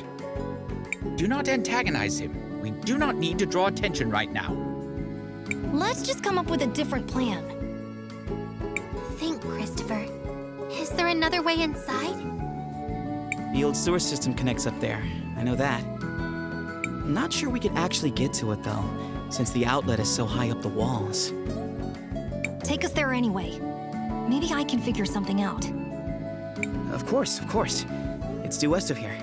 Do not antagonize him. We do not need to draw attention right now. Let's just come up with a different plan. Think, Christopher. Is there another way inside? The old sewer system connects up there. I know that. I'm not sure we could actually get to it, though, since the outlet is so high up the walls. Take us there anyway. Maybe I can figure something out. Of course, of course. It's due west of here.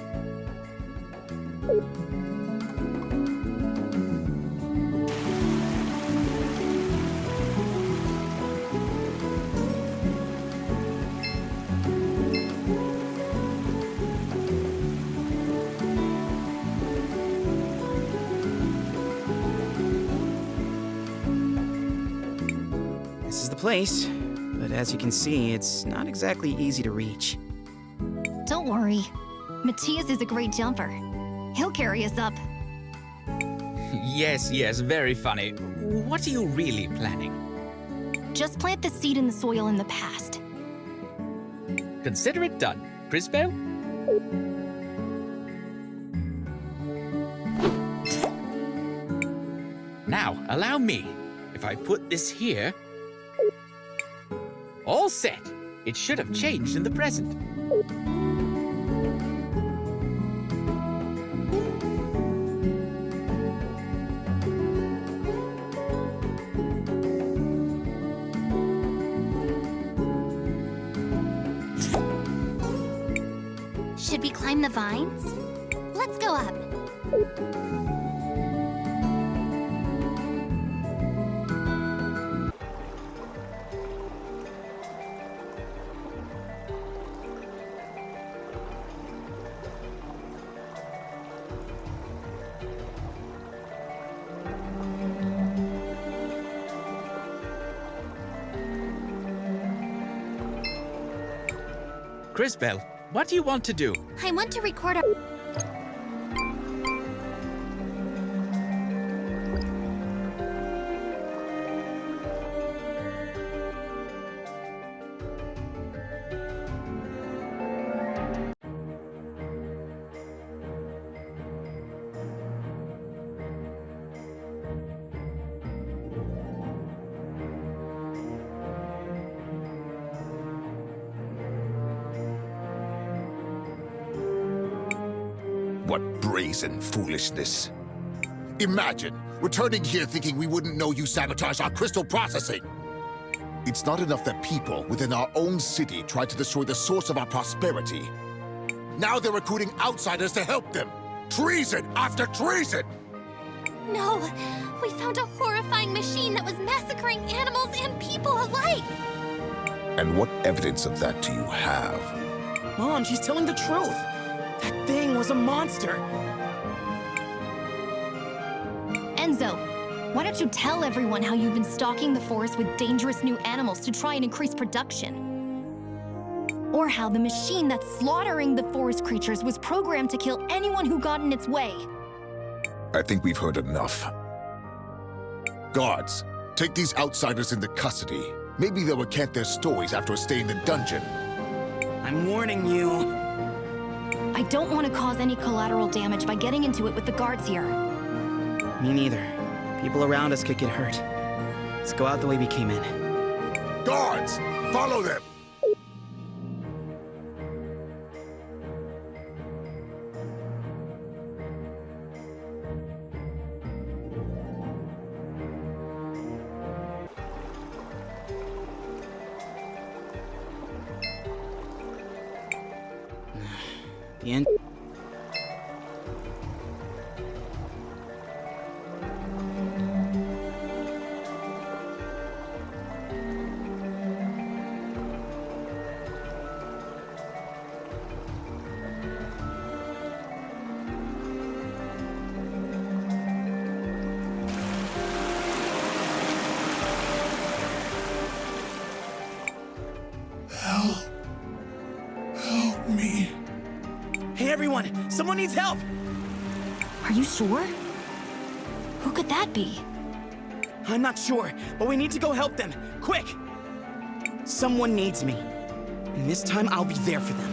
This is the place. But as you can see, it's not exactly easy to reach. Don't worry. Matthias is a great jumper. He'll carry us up. Yes, very funny. What are you really planning? Just plant the seed in the soil in the past. Consider it done. Crisbell? Now, allow me. If I put this here... All set. It should have changed in the present. Should we climb the vines? Let's go up. Crisbell, what do you want to do? I want to record a... What brazen foolishness. Imagine, returning here thinking we wouldn't know you sabotaged our crystal processing. It's not enough that people within our own city tried to destroy the source of our prosperity. Now they're recruiting outsiders to help them. Treason after treason! No! We found a horrifying machine that was massacring animals and people alike! And what evidence of that do you have? Mom, she's telling the truth! That thing was a monster! Enzo, why don't you tell everyone how you've been stalking the forest with dangerous new animals to try and increase production? Or how the machine that's slaughtering the forest creatures was programmed to kill anyone who got in its way? I think we've heard enough. Guards, take these outsiders into custody Maybe they'll recant their stories after a stay in the dungeon. I'm warning you. I don't want to cause any collateral damage by getting into it with the guards here. Me neither. People around us could get hurt. Let's go out the way we came in. Guards! Follow them! The end. Help me. Hey everyone! Someone needs help! Are you sure? Who could that be? I'm not sure, but we need to go help them. Quick! Someone needs me. And this time I'll be there for them.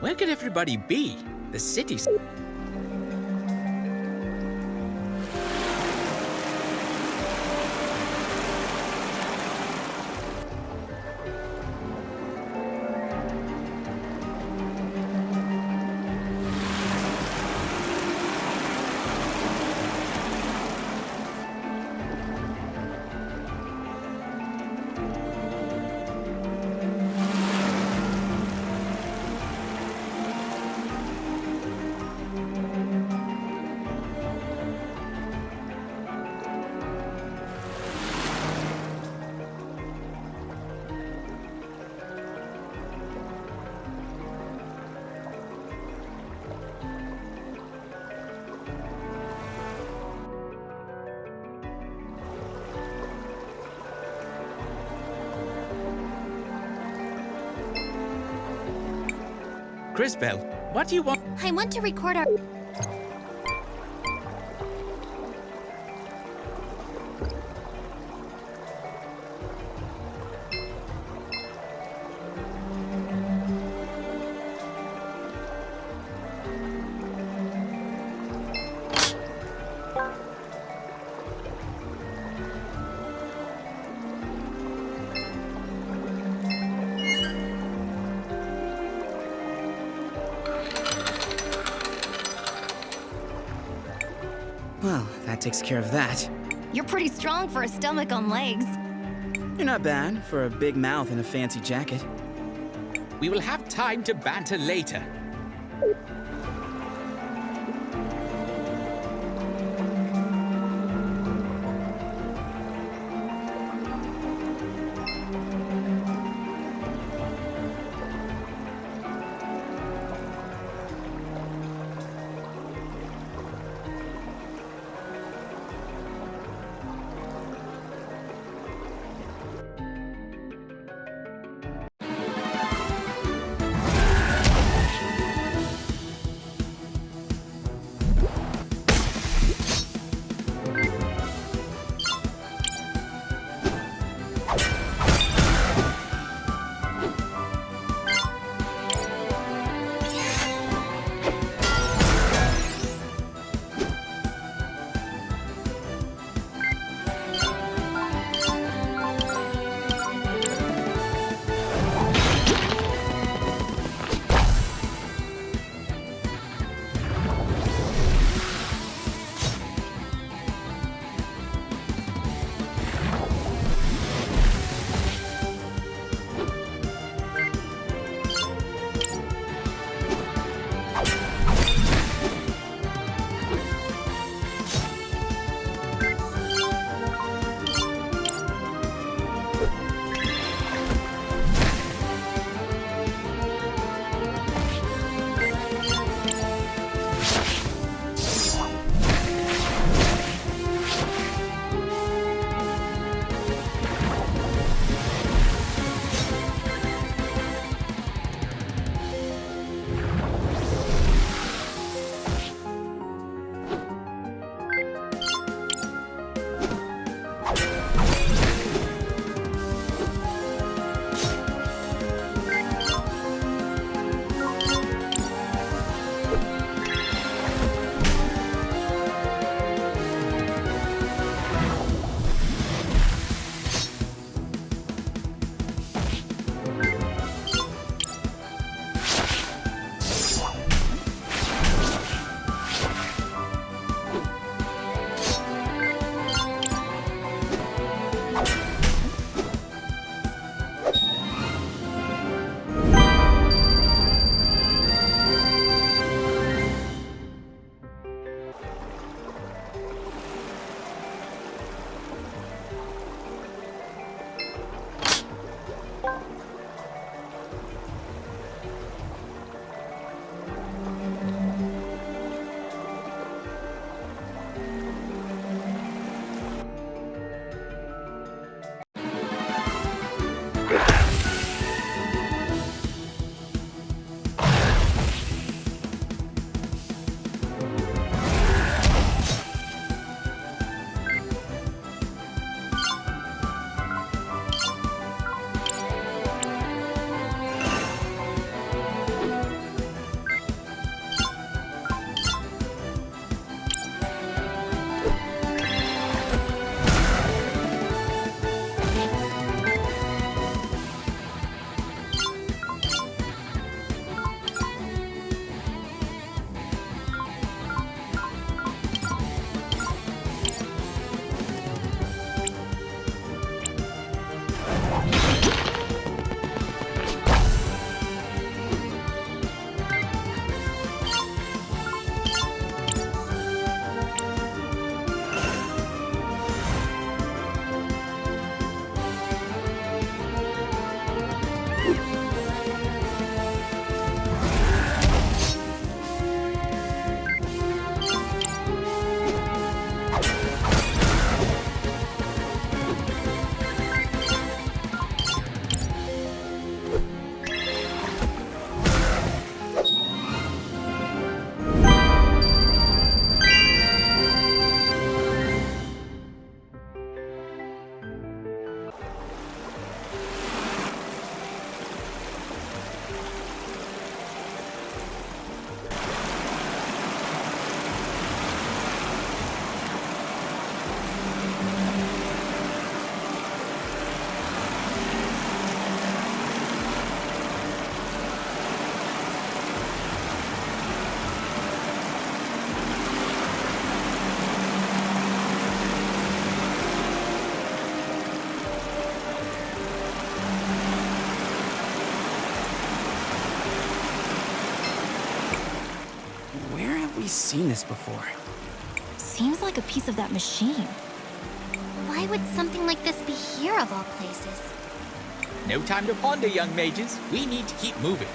Where could everybody be? The city's... Crisbell, what do you want? I want to record our... Well, that takes care of that. You're pretty strong for a stomach on legs. You're not bad for a big mouth and a fancy jacket. We will have time to banter later. seen this before. Seems like a piece of that machine. Why would something like this be here of all places? No time to ponder, young mages. We need to keep moving.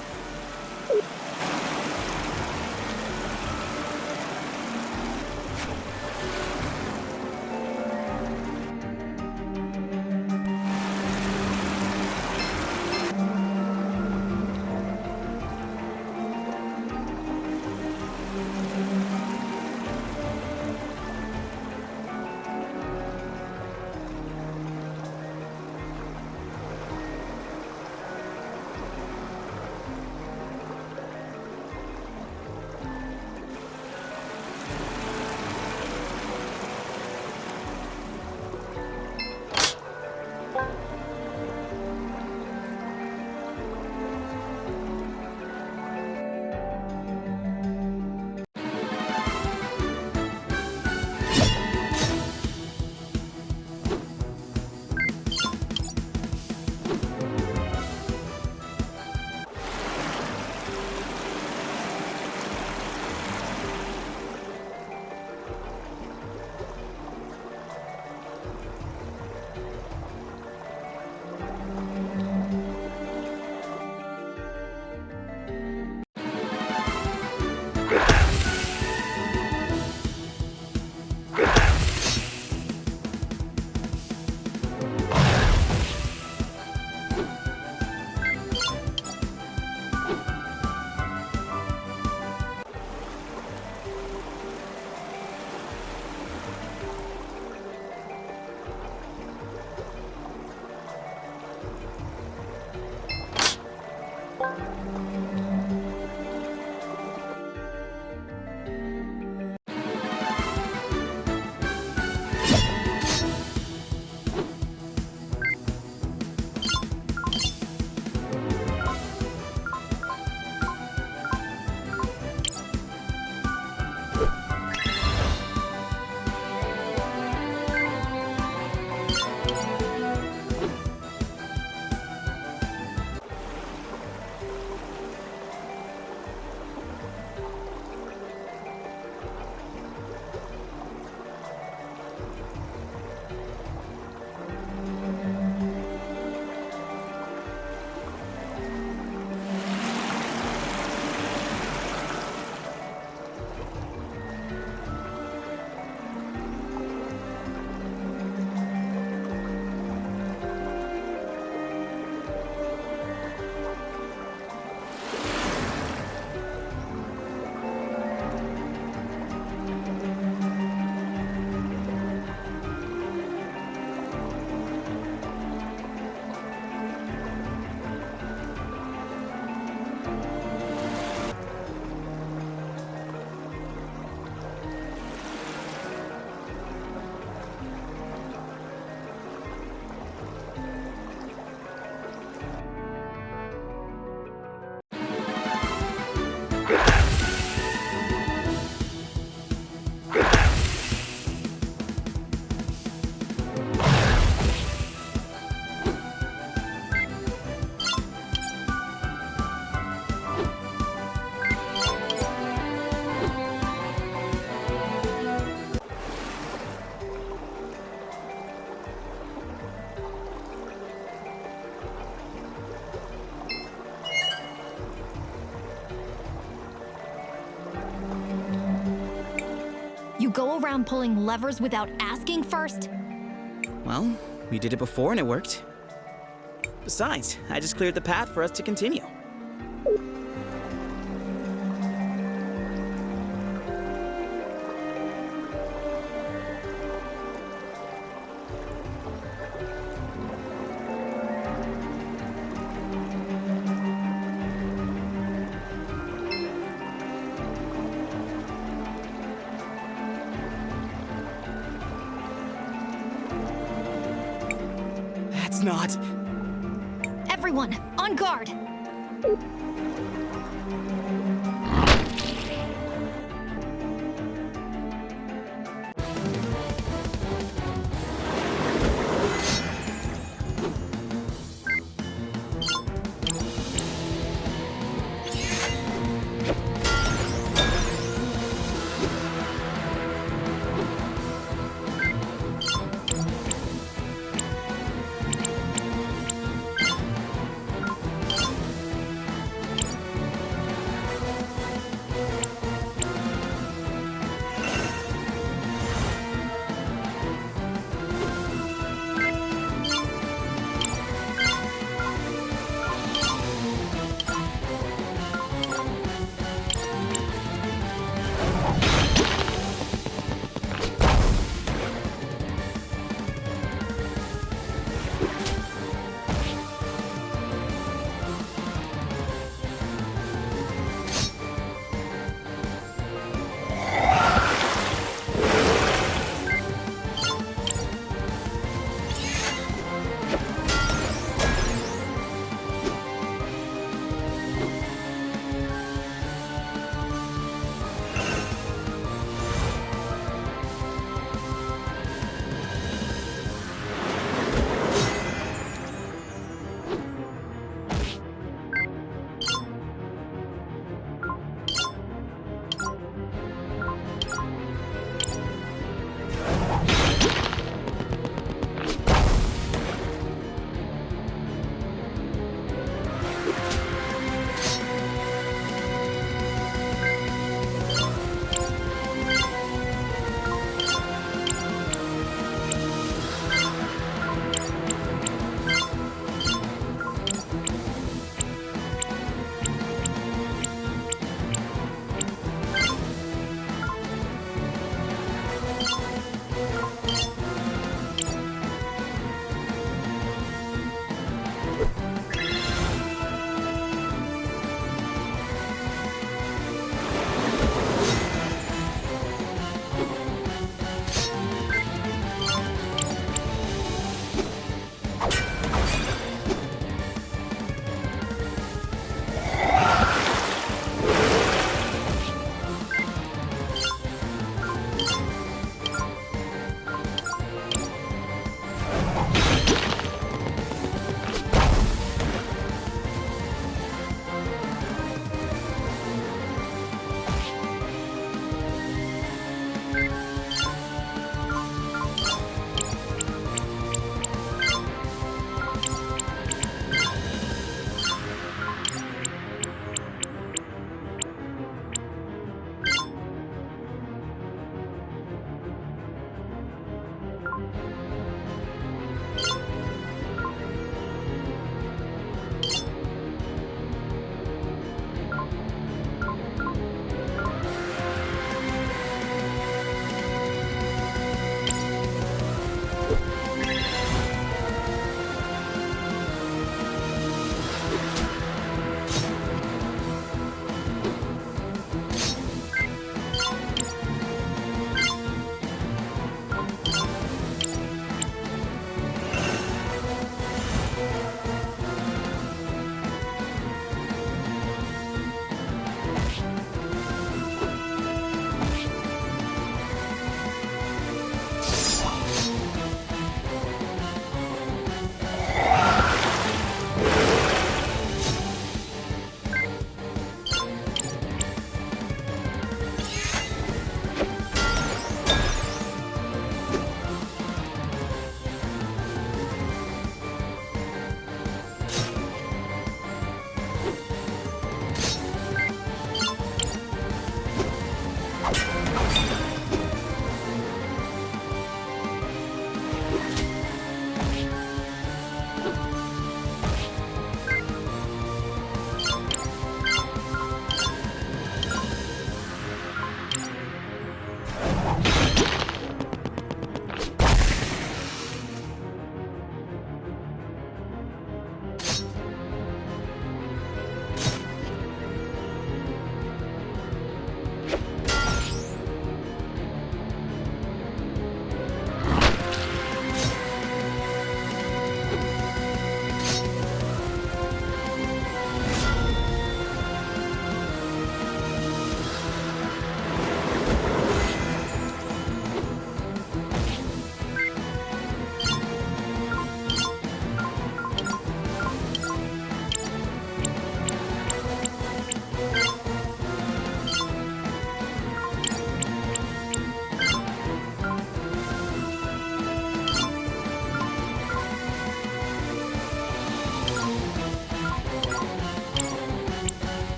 You go around pulling levers without asking first? Well, we did it before and it worked. Besides, I just cleared the path for us to continue. That's not... Everyone, on guard!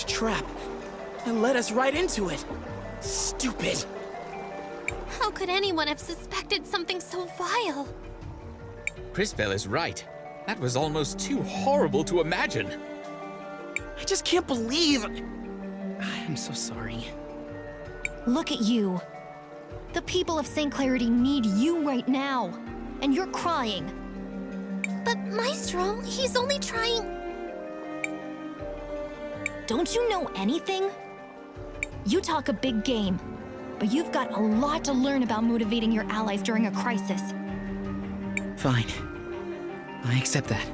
It's a trap. It led us right into it. Stupid. How could anyone have suspected something so vile? Crisbell is right. That was almost too horrible to imagine. I just can't believe... I'm so sorry. Look at you. The people of St. Clarity need you right now. And you're crying. But Maestro, he's only trying... Don't you know anything? You talk a big game, but you've got a lot to learn about motivating your allies during a crisis. Fine. I accept that.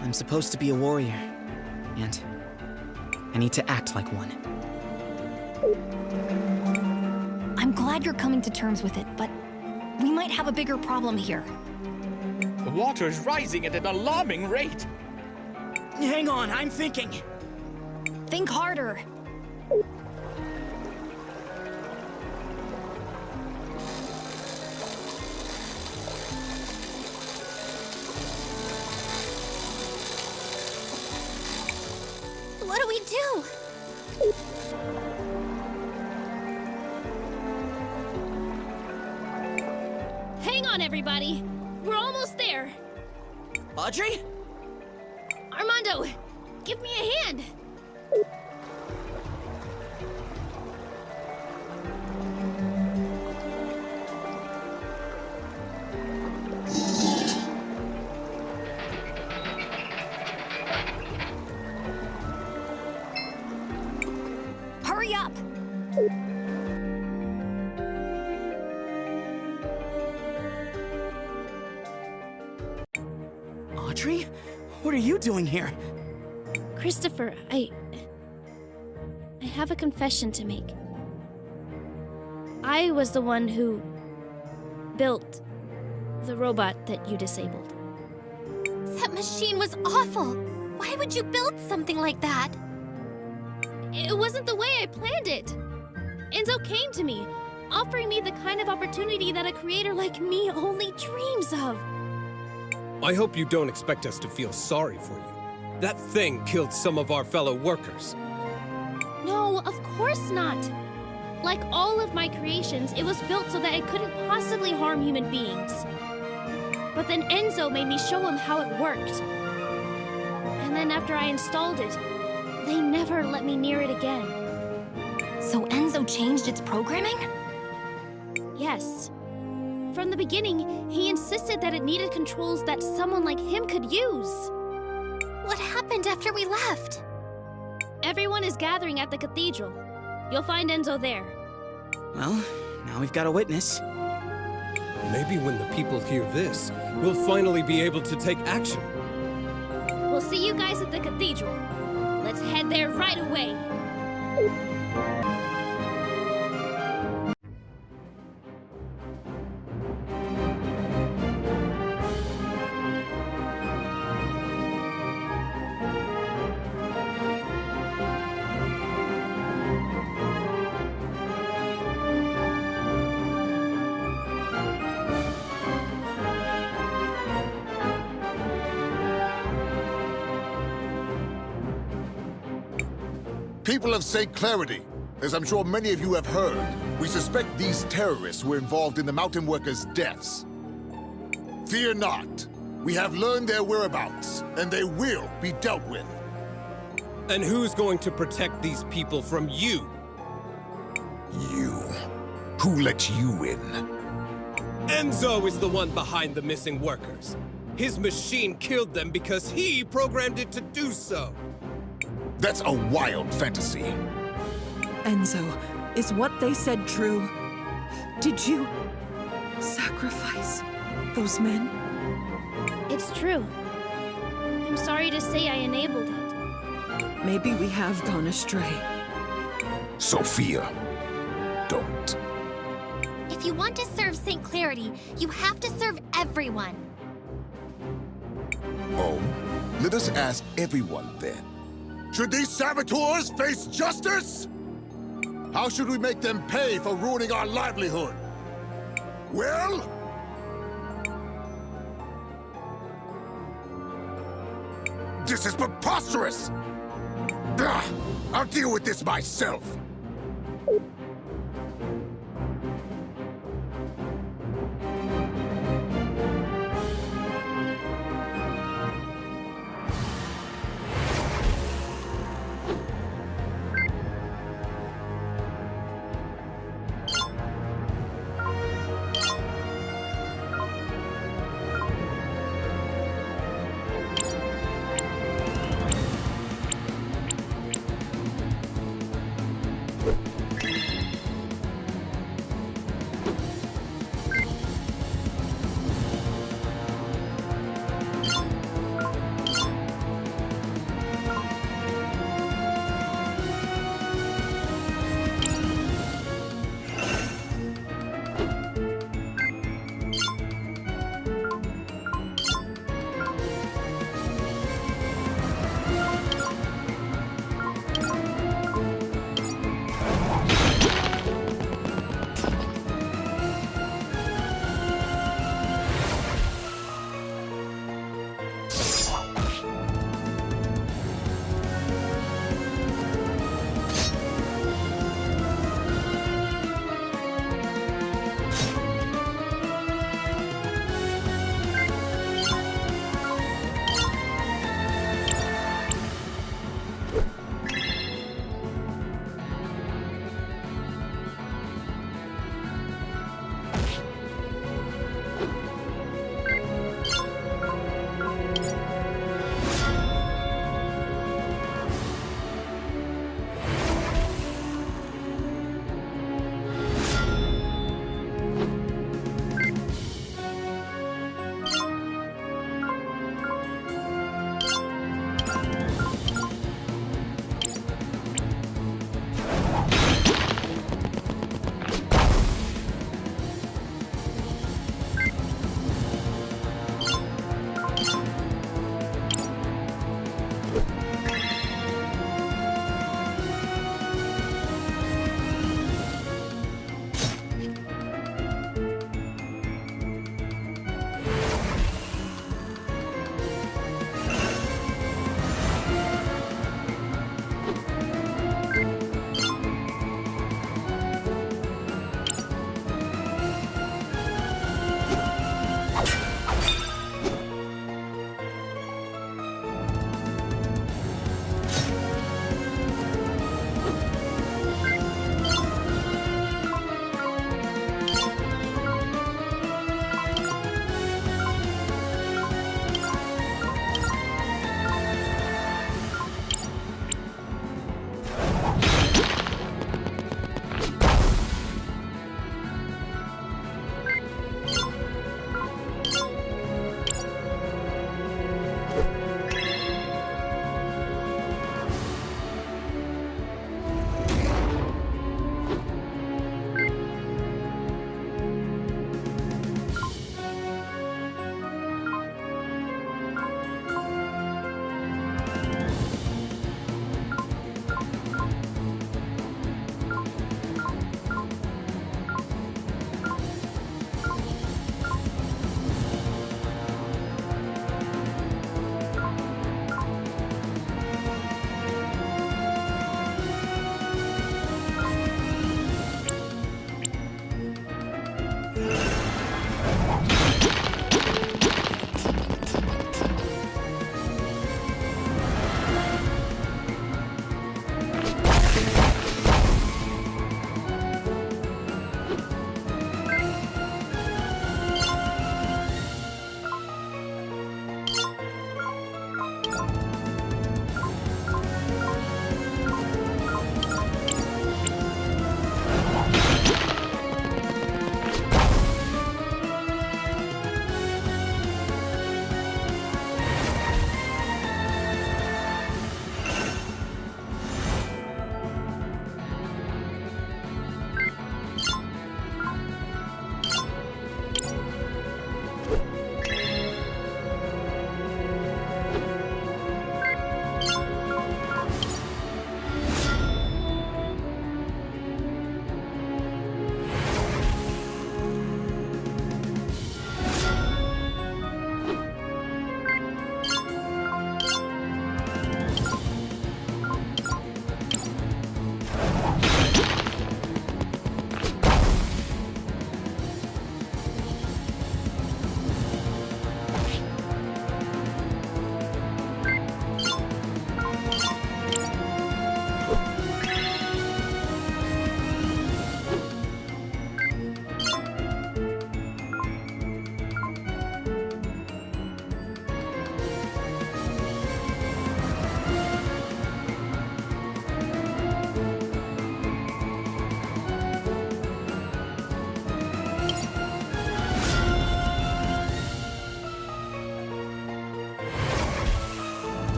I'm supposed to be a warrior, and I need to act like one. I'm glad you're coming to terms with it, but we might have a bigger problem here. The water is rising at an alarming rate. Hang on, I'm thinking. Think harder. What do we do? Hang on, everybody. We're almost there. Audrey? Armando, give me a hand. Hurry up! Audrey? What are you doing here? Christopher, I have a confession to make. I was the one who built the robot that you disabled. That machine was awful. Why would you build something like that? It wasn't the way I planned it. Enzo came to me, offering me the kind of opportunity that a creator like me only dreams of. I hope you don't expect us to feel sorry for you. That thing killed some of our fellow workers. No, of course not. Like all of my creations, it was built so that it couldn't possibly harm human beings. But then Enzo made me show him how it worked. And then after I installed it, they never let me near it again. So Enzo changed its programming? Yes. From the beginning, he insisted that it needed controls that someone like him could use. What happened after we left? Everyone is gathering at the cathedral. You'll find Enzo there. Well, now we've got a witness. Maybe when the people hear this, we'll finally be able to take action. We'll see you guys at the cathedral. Let's head there right away. People of St. Clarity, as I'm sure many of you have heard, we suspect these terrorists were involved in the mountain workers' deaths. Fear not. We have learned their whereabouts, and they will be dealt with. And who's going to protect these people from you? You. Who let you in? Enzo is the one behind the missing workers. His machine killed them because he programmed it to do so. That's a wild fantasy. Enzo, is what they said true? Did you sacrifice those men? It's true. I'm sorry to say I enabled it. Maybe we have gone astray. Sophia, don't. If you want to serve St. Clarity, you have to serve everyone. Oh, let us ask everyone then. Should these saboteurs face justice? How should we make them pay for ruining our livelihood? Well? This is preposterous! I'll deal with this myself.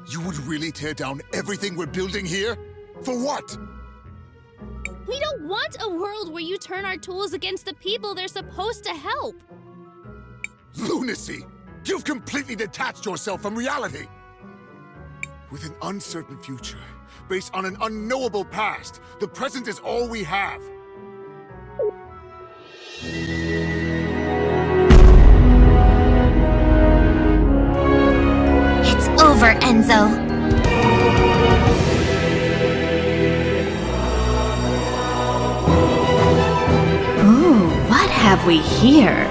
You would really tear down everything we're building here? For what? We don't want a world where you turn our tools against the people they're supposed to help. Lunacy! You've completely detached yourself from reality! With an uncertain future, based on an unknowable past, the present is all we have. It's over, Enzo. Ooh, what have we here?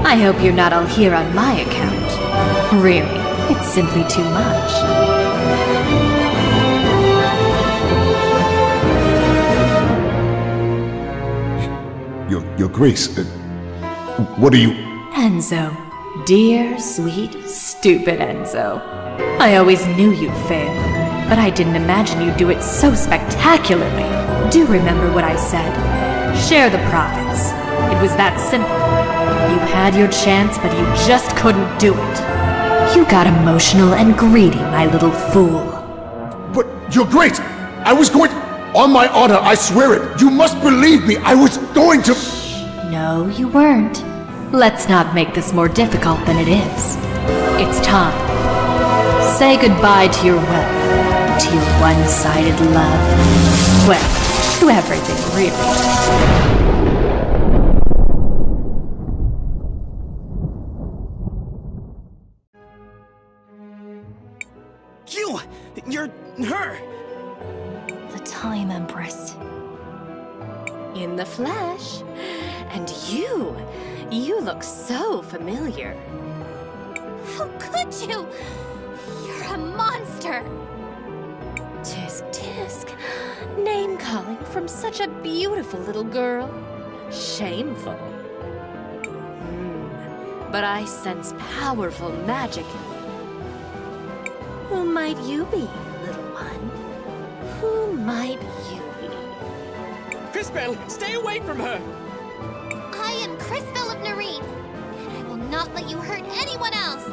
I hope you're not all here on my account. Really, it's simply too much. Your Grace, what are you... Enzo. Dear, sweet, stupid Enzo. I always knew you'd fail, but I didn't imagine you'd do it so spectacularly. Do remember what I said. Share the profits. It was that simple. You had your chance, but you just couldn't do it. You got emotional and greedy, my little fool. But, Your Grace, I was going... On my honor, I swear it. You must believe me. I was going to... No, you weren't. Let's not make this more difficult than it is. It's time. Say goodbye to your wealth, to your one-sided love. Well, to everything, really. You're her! The Time Empress. In the flesh. And you look so familiar. How could you? You're a monster! Tisk tisk. Name-calling from such a beautiful little girl. Shameful. But I sense powerful magic in you. Who might you be, little one? Who might you be? Crisbell, stay away from her! I am Crisbell of Nareen, and I will not let you hurt anyone else!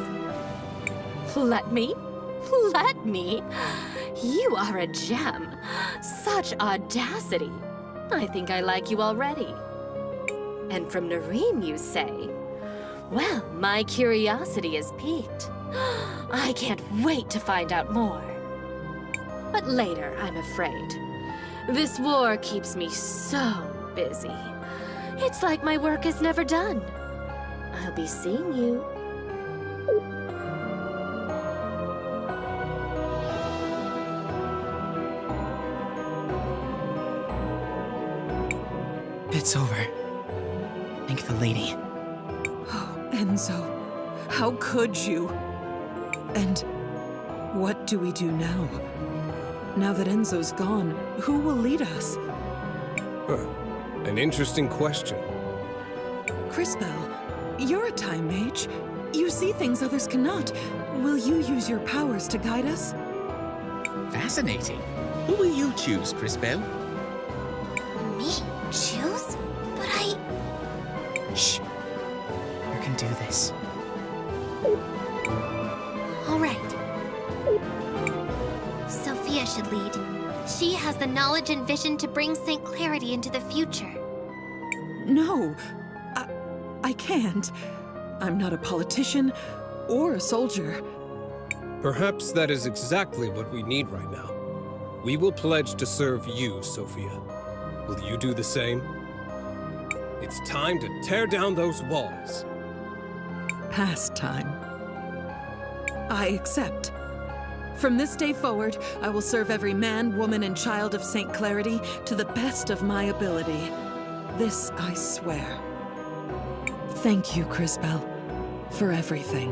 Let me? Let me? You are a gem. Such audacity. I think I like you already. And from Nareen, you say? Well, my curiosity is piqued. I can't wait to find out more. But later, I'm afraid. This war keeps me so busy. It's like my work is never done. I'll be seeing you. It's over. Thank the lady. Oh, Enzo. How could you? And what do we do now? Now that Enzo's gone, who will lead us? An interesting question. Crisbell, you're a time mage. You see things others cannot. Will you use your powers to guide us? Fascinating. Who will you choose, Crisbell? Me? Choose? But I... Shh. You can do this. All right. Sophia should lead. She has the knowledge and vision to bring St. Clarity into the future. No, I can't. I'm not a politician or a soldier. Perhaps that is exactly what we need right now. We will pledge to serve you, Sophia. Will you do the same? It's time to tear down those walls. Past time. I accept. From this day forward, I will serve every man, woman, and child of St. Clarity to the best of my ability. This I swear. Thank you, Crisbell, for everything.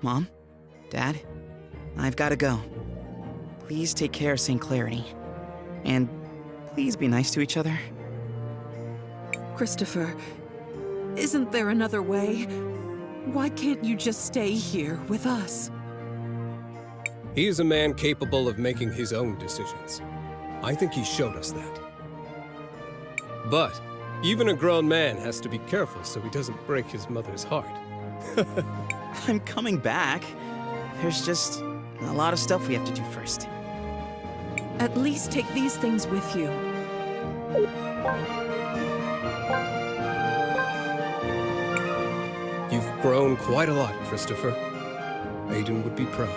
Mom? Dad? I've gotta go. Please take care of St. Clarity. And please be nice to each other. Christopher, isn't there another way? Why can't you just stay here with us? He is a man capable of making his own decisions. I think he showed us that. But even a grown man has to be careful so he doesn't break his mother's heart. I'm coming back. There's just a lot of stuff we have to do first. At least take these things with you. You've grown quite a lot, Christopher. Aiden would be proud.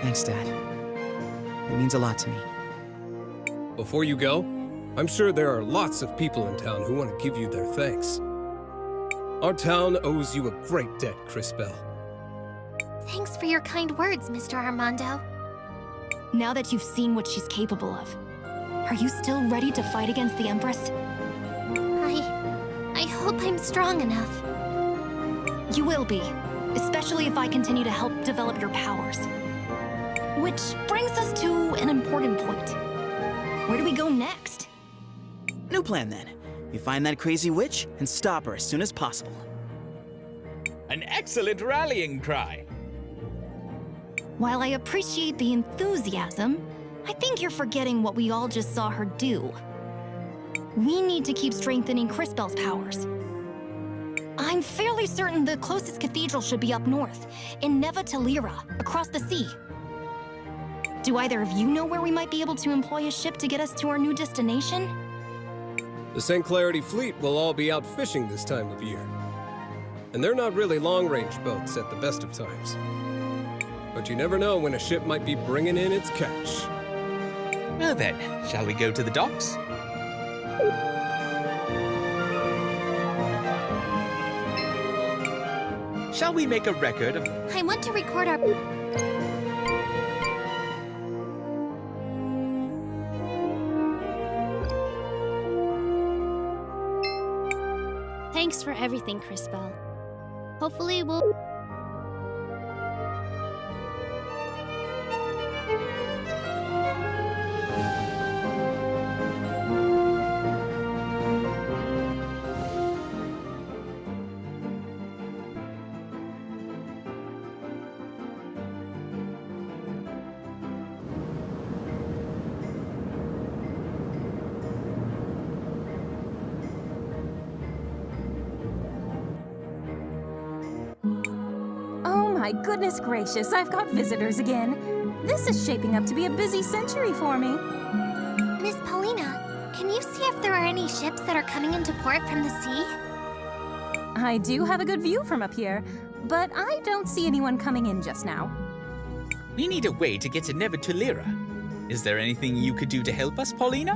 Thanks, Dad. It means a lot to me. Before you go, I'm sure there are lots of people in town who want to give you their thanks. Our town owes you a great debt, Crisbell. Thanks for your kind words, Mr. Armando. Now that you've seen what she's capable of, are you still ready to fight against the Empress? I hope I'm strong enough. You will be, especially if I continue to help develop your powers. Which brings us to an important point. Where do we go next? New plan then. We find that crazy witch and stop her as soon as possible. An excellent rallying cry. While I appreciate the enthusiasm, I think you're forgetting what we all just saw her do. We need to keep strengthening Crisbell's powers. I'm fairly certain the closest cathedral should be up north, in Neva Talira, across the sea. Do either of you know where we might be able to employ a ship to get us to our new destination? The St. Clarity fleet will all be out fishing this time of year. And they're not really long-range boats at the best of times. But you never know when a ship might be bringing in its catch. Well then, shall we go to the docks? Shall we make a record of... I want to record our... Thanks for everything, Crisbell. Hopefully we'll... My goodness gracious, I've got visitors again. This is shaping up to be a busy century for me. Miss Paulina, can you see if there are any ships that are coming into port from the sea? I do have a good view from up here, but I don't see anyone coming in just now. We need a way to get to Neva Talira. Is there anything you could do to help us, Paulina?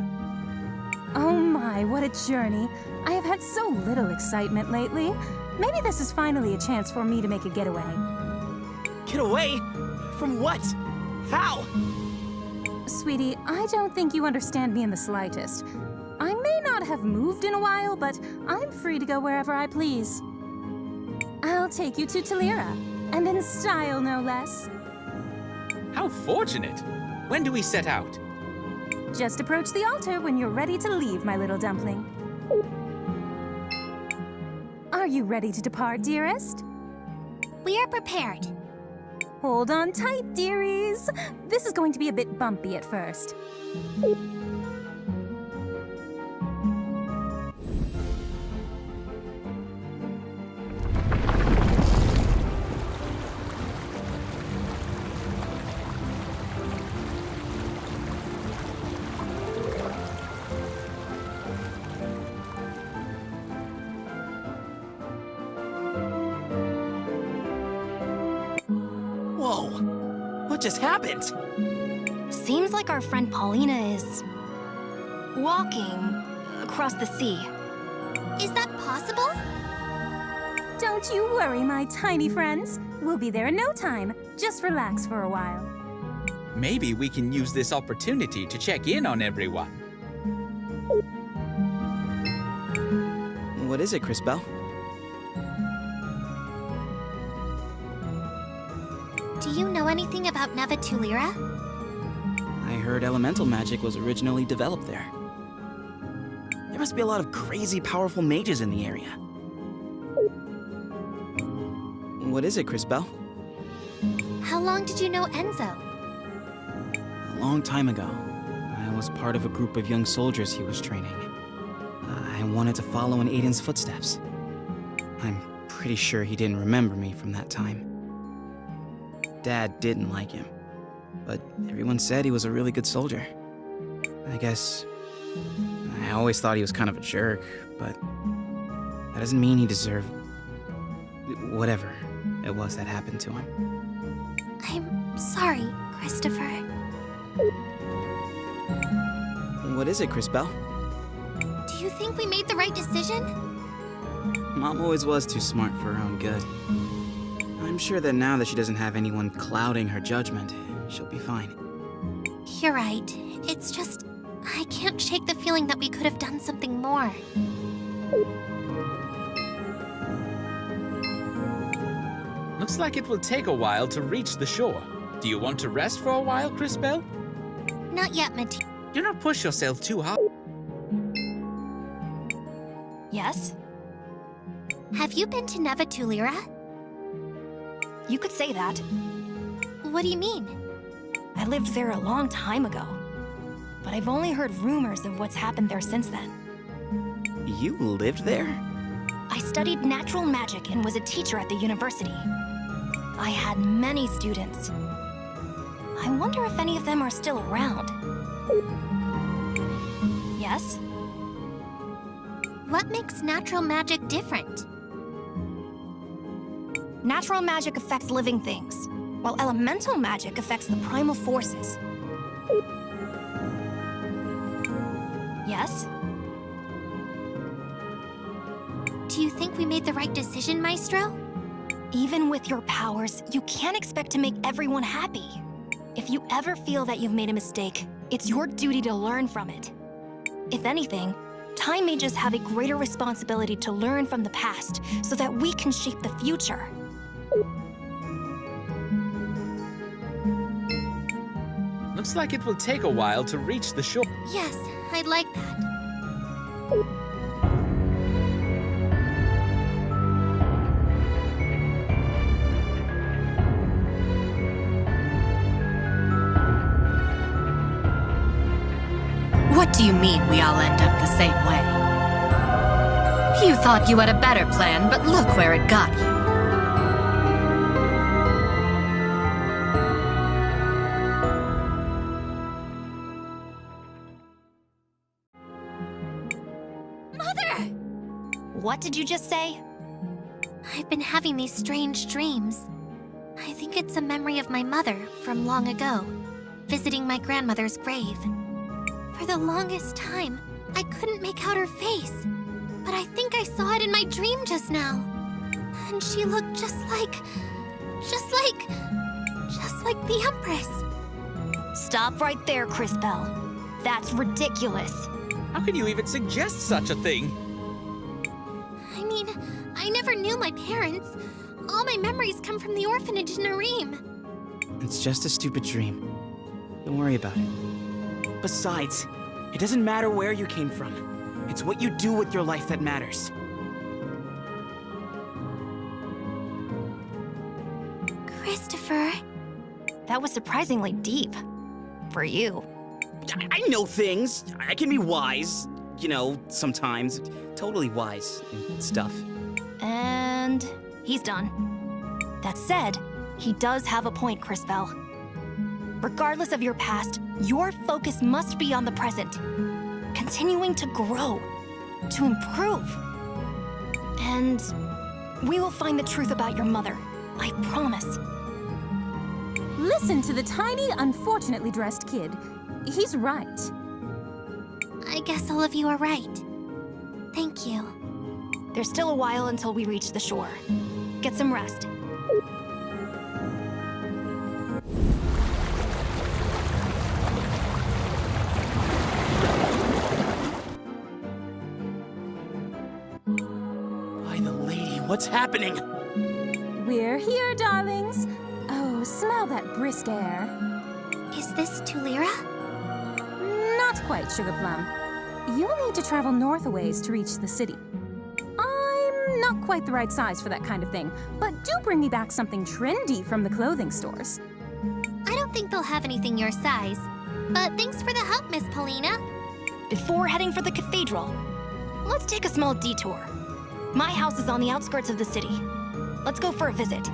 Oh my, what a journey. I have had so little excitement lately. Maybe this is finally a chance for me to make a getaway. Get away? From what? How? Sweetie, I don't think you understand me in the slightest. I may not have moved in a while, but I'm free to go wherever I please. I'll take you to Talira, and in style, no less. How fortunate! When do we set out? Just approach the altar when you're ready to leave, my little dumpling. Are you ready to depart, dearest? We are prepared. Hold on tight, dearies. This is going to be a bit bumpy at first. Whoa! What just happened? Seems like our friend Paulina is... walking across the sea. Is that possible? Don't you worry, my tiny friends. We'll be there in no time. Just relax for a while. Maybe we can use this opportunity to check in on everyone. What is it, Crisbell? know anything about Neva Tulira? I heard elemental magic was originally developed there. There must be a lot of crazy powerful mages in the area. What is it, Cris Bell? How long did you know Enzo? A long time ago, I was part of a group of young soldiers he was training. I wanted to follow in Aiden's footsteps. I'm pretty sure he didn't remember me from that time. Dad didn't like him, but everyone said he was a really good soldier. I guess I always thought he was kind of a jerk, but that doesn't mean he deserved whatever it was that happened to him. I'm sorry, Christopher. What is it, Cris Bell? Do you think we made the right decision? Mom always was too smart for her own good. I'm sure that now that she doesn't have anyone clouding her judgment, she'll be fine. You're right. It's just, I can't shake the feeling that we could have done something more. Looks like it will take a while to reach the shore. Do you want to rest for a while, Cris Bell? Not yet, Mati. Do not push yourself too hard. Yes? Have you been to Neva Tulira? You could say that. What do you mean? I lived there a long time ago, but I've only heard rumors of what's happened there since then. You lived there? I studied natural magic and was a teacher at the university. I had many students. I wonder if any of them are still around. Yes? What makes natural magic different? Natural magic affects living things, while elemental magic affects the primal forces. Yes? Do you think we made the right decision, Maestro? Even with your powers, you can't expect to make everyone happy. If you ever feel that you've made a mistake, it's your duty to learn from it. If anything, time mages have a greater responsibility to learn from the past so that we can shape the future. Looks like it will take a while to reach the shore. Yes, I'd like that. What do you mean we all end up the same way? You thought you had a better plan, but look where it got you. Mother! What did you just say? I've been having these strange dreams. I think it's a memory of my mother from long ago, visiting my grandmother's grave. For the longest time, I couldn't make out her face, but I think I saw it in my dream just now. And she looked just like the Empress. Stop right there, Cris Bell. That's ridiculous. How can you even suggest such a thing? I mean, I never knew my parents. All my memories come from the orphanage in Nareem. It's just a stupid dream. Don't worry about it. Besides, it doesn't matter where you came from. It's what you do with your life that matters. Christopher. That was surprisingly deep. For you. I know things. I can be wise. You know, sometimes. Totally wise and stuff. And he's done. That said, he does have a point, Cris Bell. Regardless of your past, your focus must be on the present. Continuing to grow, to improve. And we will find the truth about your mother. I promise. Listen to the tiny, unfortunately dressed kid. He's right. I guess all of you are right. Thank you. There's still a while until we reach the shore. Get some rest. By the lady, what's happening? We're here, darlings. Oh, Ooh, smell that brisk air. Is this Tulira? Not quite, Sugar Plum. You'll need to travel north a ways to reach the city. I'm not quite the right size for that kind of thing, but do bring me back something trendy from the clothing stores. I don't think they'll have anything your size. But thanks for the help, Miss Paulina. Before heading for the cathedral, let's take a small detour. My house is on the outskirts of the city. Let's go for a visit.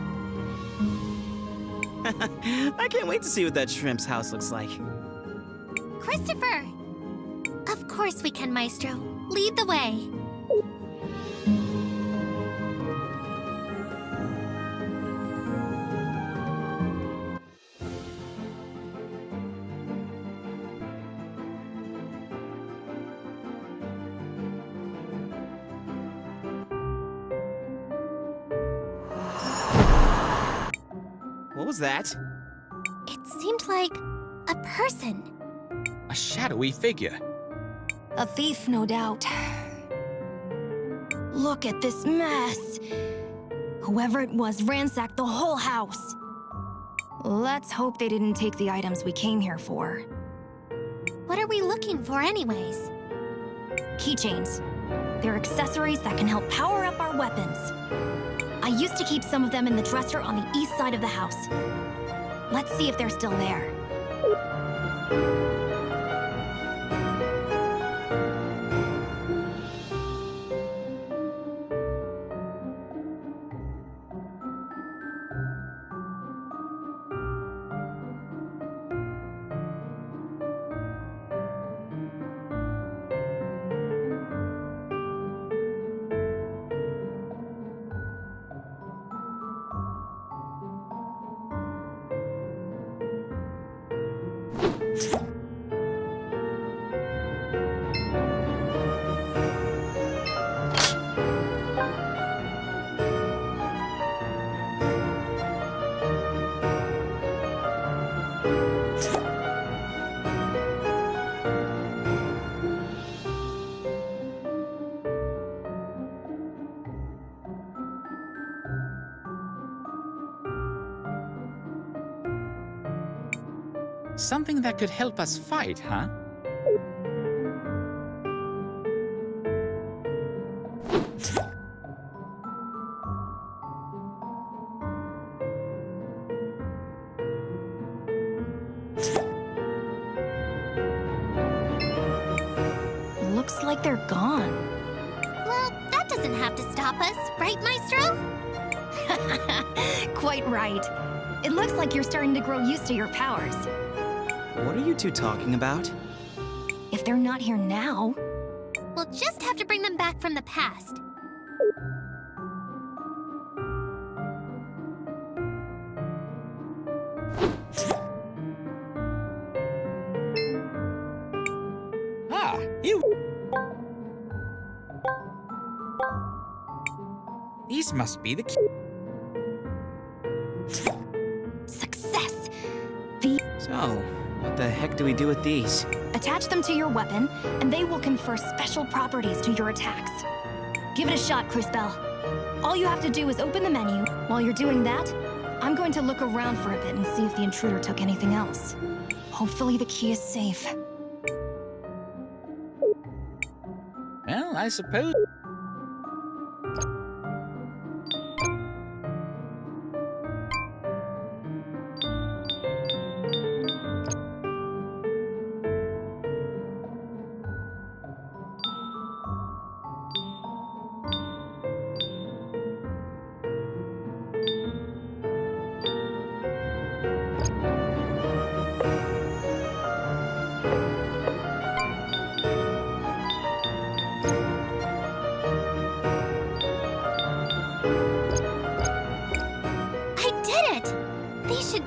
I can't wait to see what that shrimp's house looks like. Christopher! Of course we can, Maestro. Lead the way. What was that? It seemed like a person. A shadowy figure. A thief, no doubt. Look at this mess. Whoever it was ransacked the whole house. Let's hope they didn't take the items we came here for. What are we looking for anyways? Keychains. They're accessories that can help power up our weapons. I used to keep some of them in the dresser on the east side of the house. Let's see if they're still there. Something that could help us fight, huh? Looks like they're gone. Well, that doesn't have to stop us, right, Maestro? Quite right. It looks like you're starting to grow used to your powers. What are you two talking about? If they're not here now... We'll just have to bring them back from the past. Ah, you... These must be the key. Success! So, what the heck do we do with these? Attach them to your weapon, and they will confer special properties to your attacks. Give it a shot, Crisbell. All you have to do is open the menu. While you're doing that, I'm going to look around for a bit and see if the intruder took anything else. Hopefully the key is safe. Well, I suppose...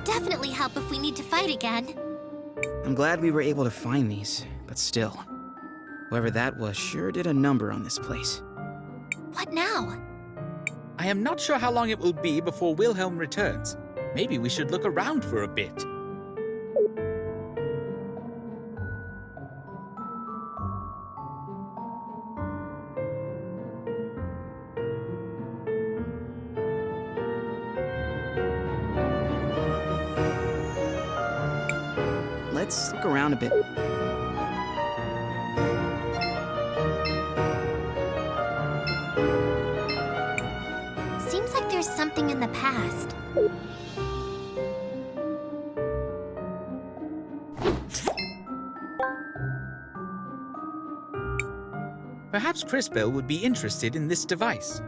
Definitely help if we need to fight again. I'm glad we were able to find these, but still. Whoever that was sure did a number on this place. What now? I am not sure how long it will be before Wilhelm returns. Maybe we should look around for a bit. let's look around a bit. Seems like there's something in the past. Perhaps Crispell would be interested in this device.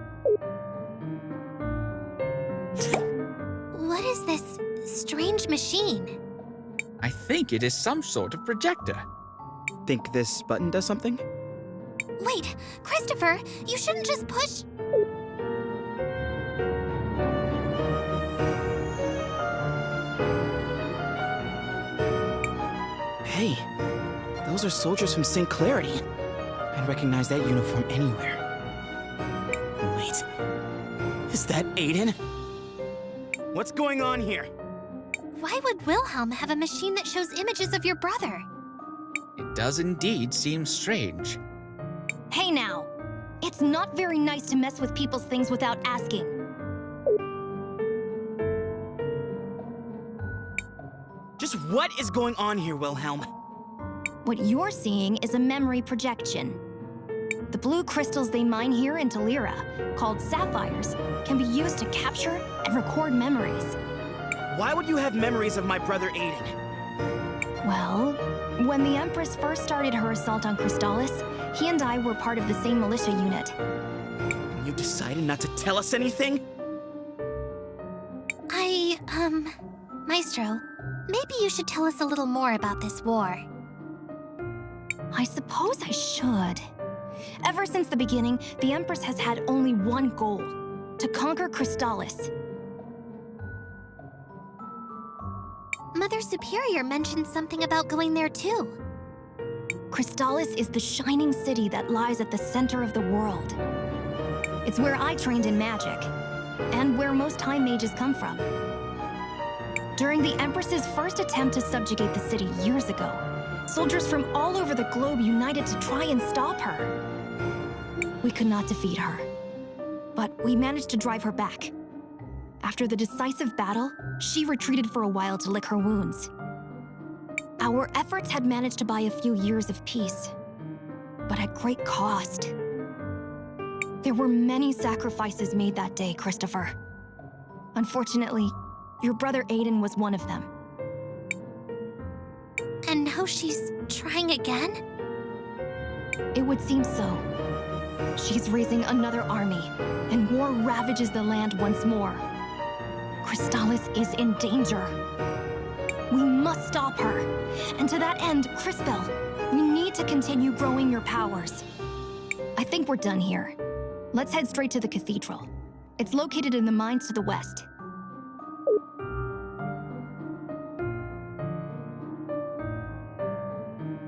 What is this strange machine? I think it is some sort of projector. Think this button does something? Wait, Christopher, you shouldn't just push... Hey, those are soldiers from St. Clarity. I'd recognize that uniform anywhere. Wait, is that Aiden? What's going on here? Why would Wilhelm have a machine that shows images of your brother? It does indeed seem strange. Hey now! It's not very nice to mess with people's things without asking. Just what is going on here, Wilhelm? What you're seeing is a memory projection. The blue crystals they mine here in Talira, called sapphires, can be used to capture and record memories. Why would you have memories of my brother Aiden? Well, when the Empress first started her assault on Crystallis, he and I were part of the same militia unit. And you decided not to tell us anything? Maestro, maybe you should tell us a little more about this war. I suppose I should. Ever since the beginning, the Empress has had only one goal: to conquer Crystallis. Mother Superior mentioned something about going there too. Crystallis is the shining city that lies at the center of the world. It's where I trained in magic, and where most High Mages come from. During the Empress's first attempt to subjugate the city years ago, soldiers from all over the globe united to try and stop her. We could not defeat her, but we managed to drive her back. After the decisive battle, she retreated for a while to lick her wounds. Our efforts had managed to buy a few years of peace, but at great cost. There were many sacrifices made that day, Christopher. Unfortunately, your brother Aiden was one of them. And now she's trying again? It would seem so. She's raising another army, and war ravages the land once more. Crystallis is in danger. We must stop her. And to that end, Crispell, we need to continue growing your powers. I think we're done here. Let's head straight to the cathedral. It's located in the mines to the west.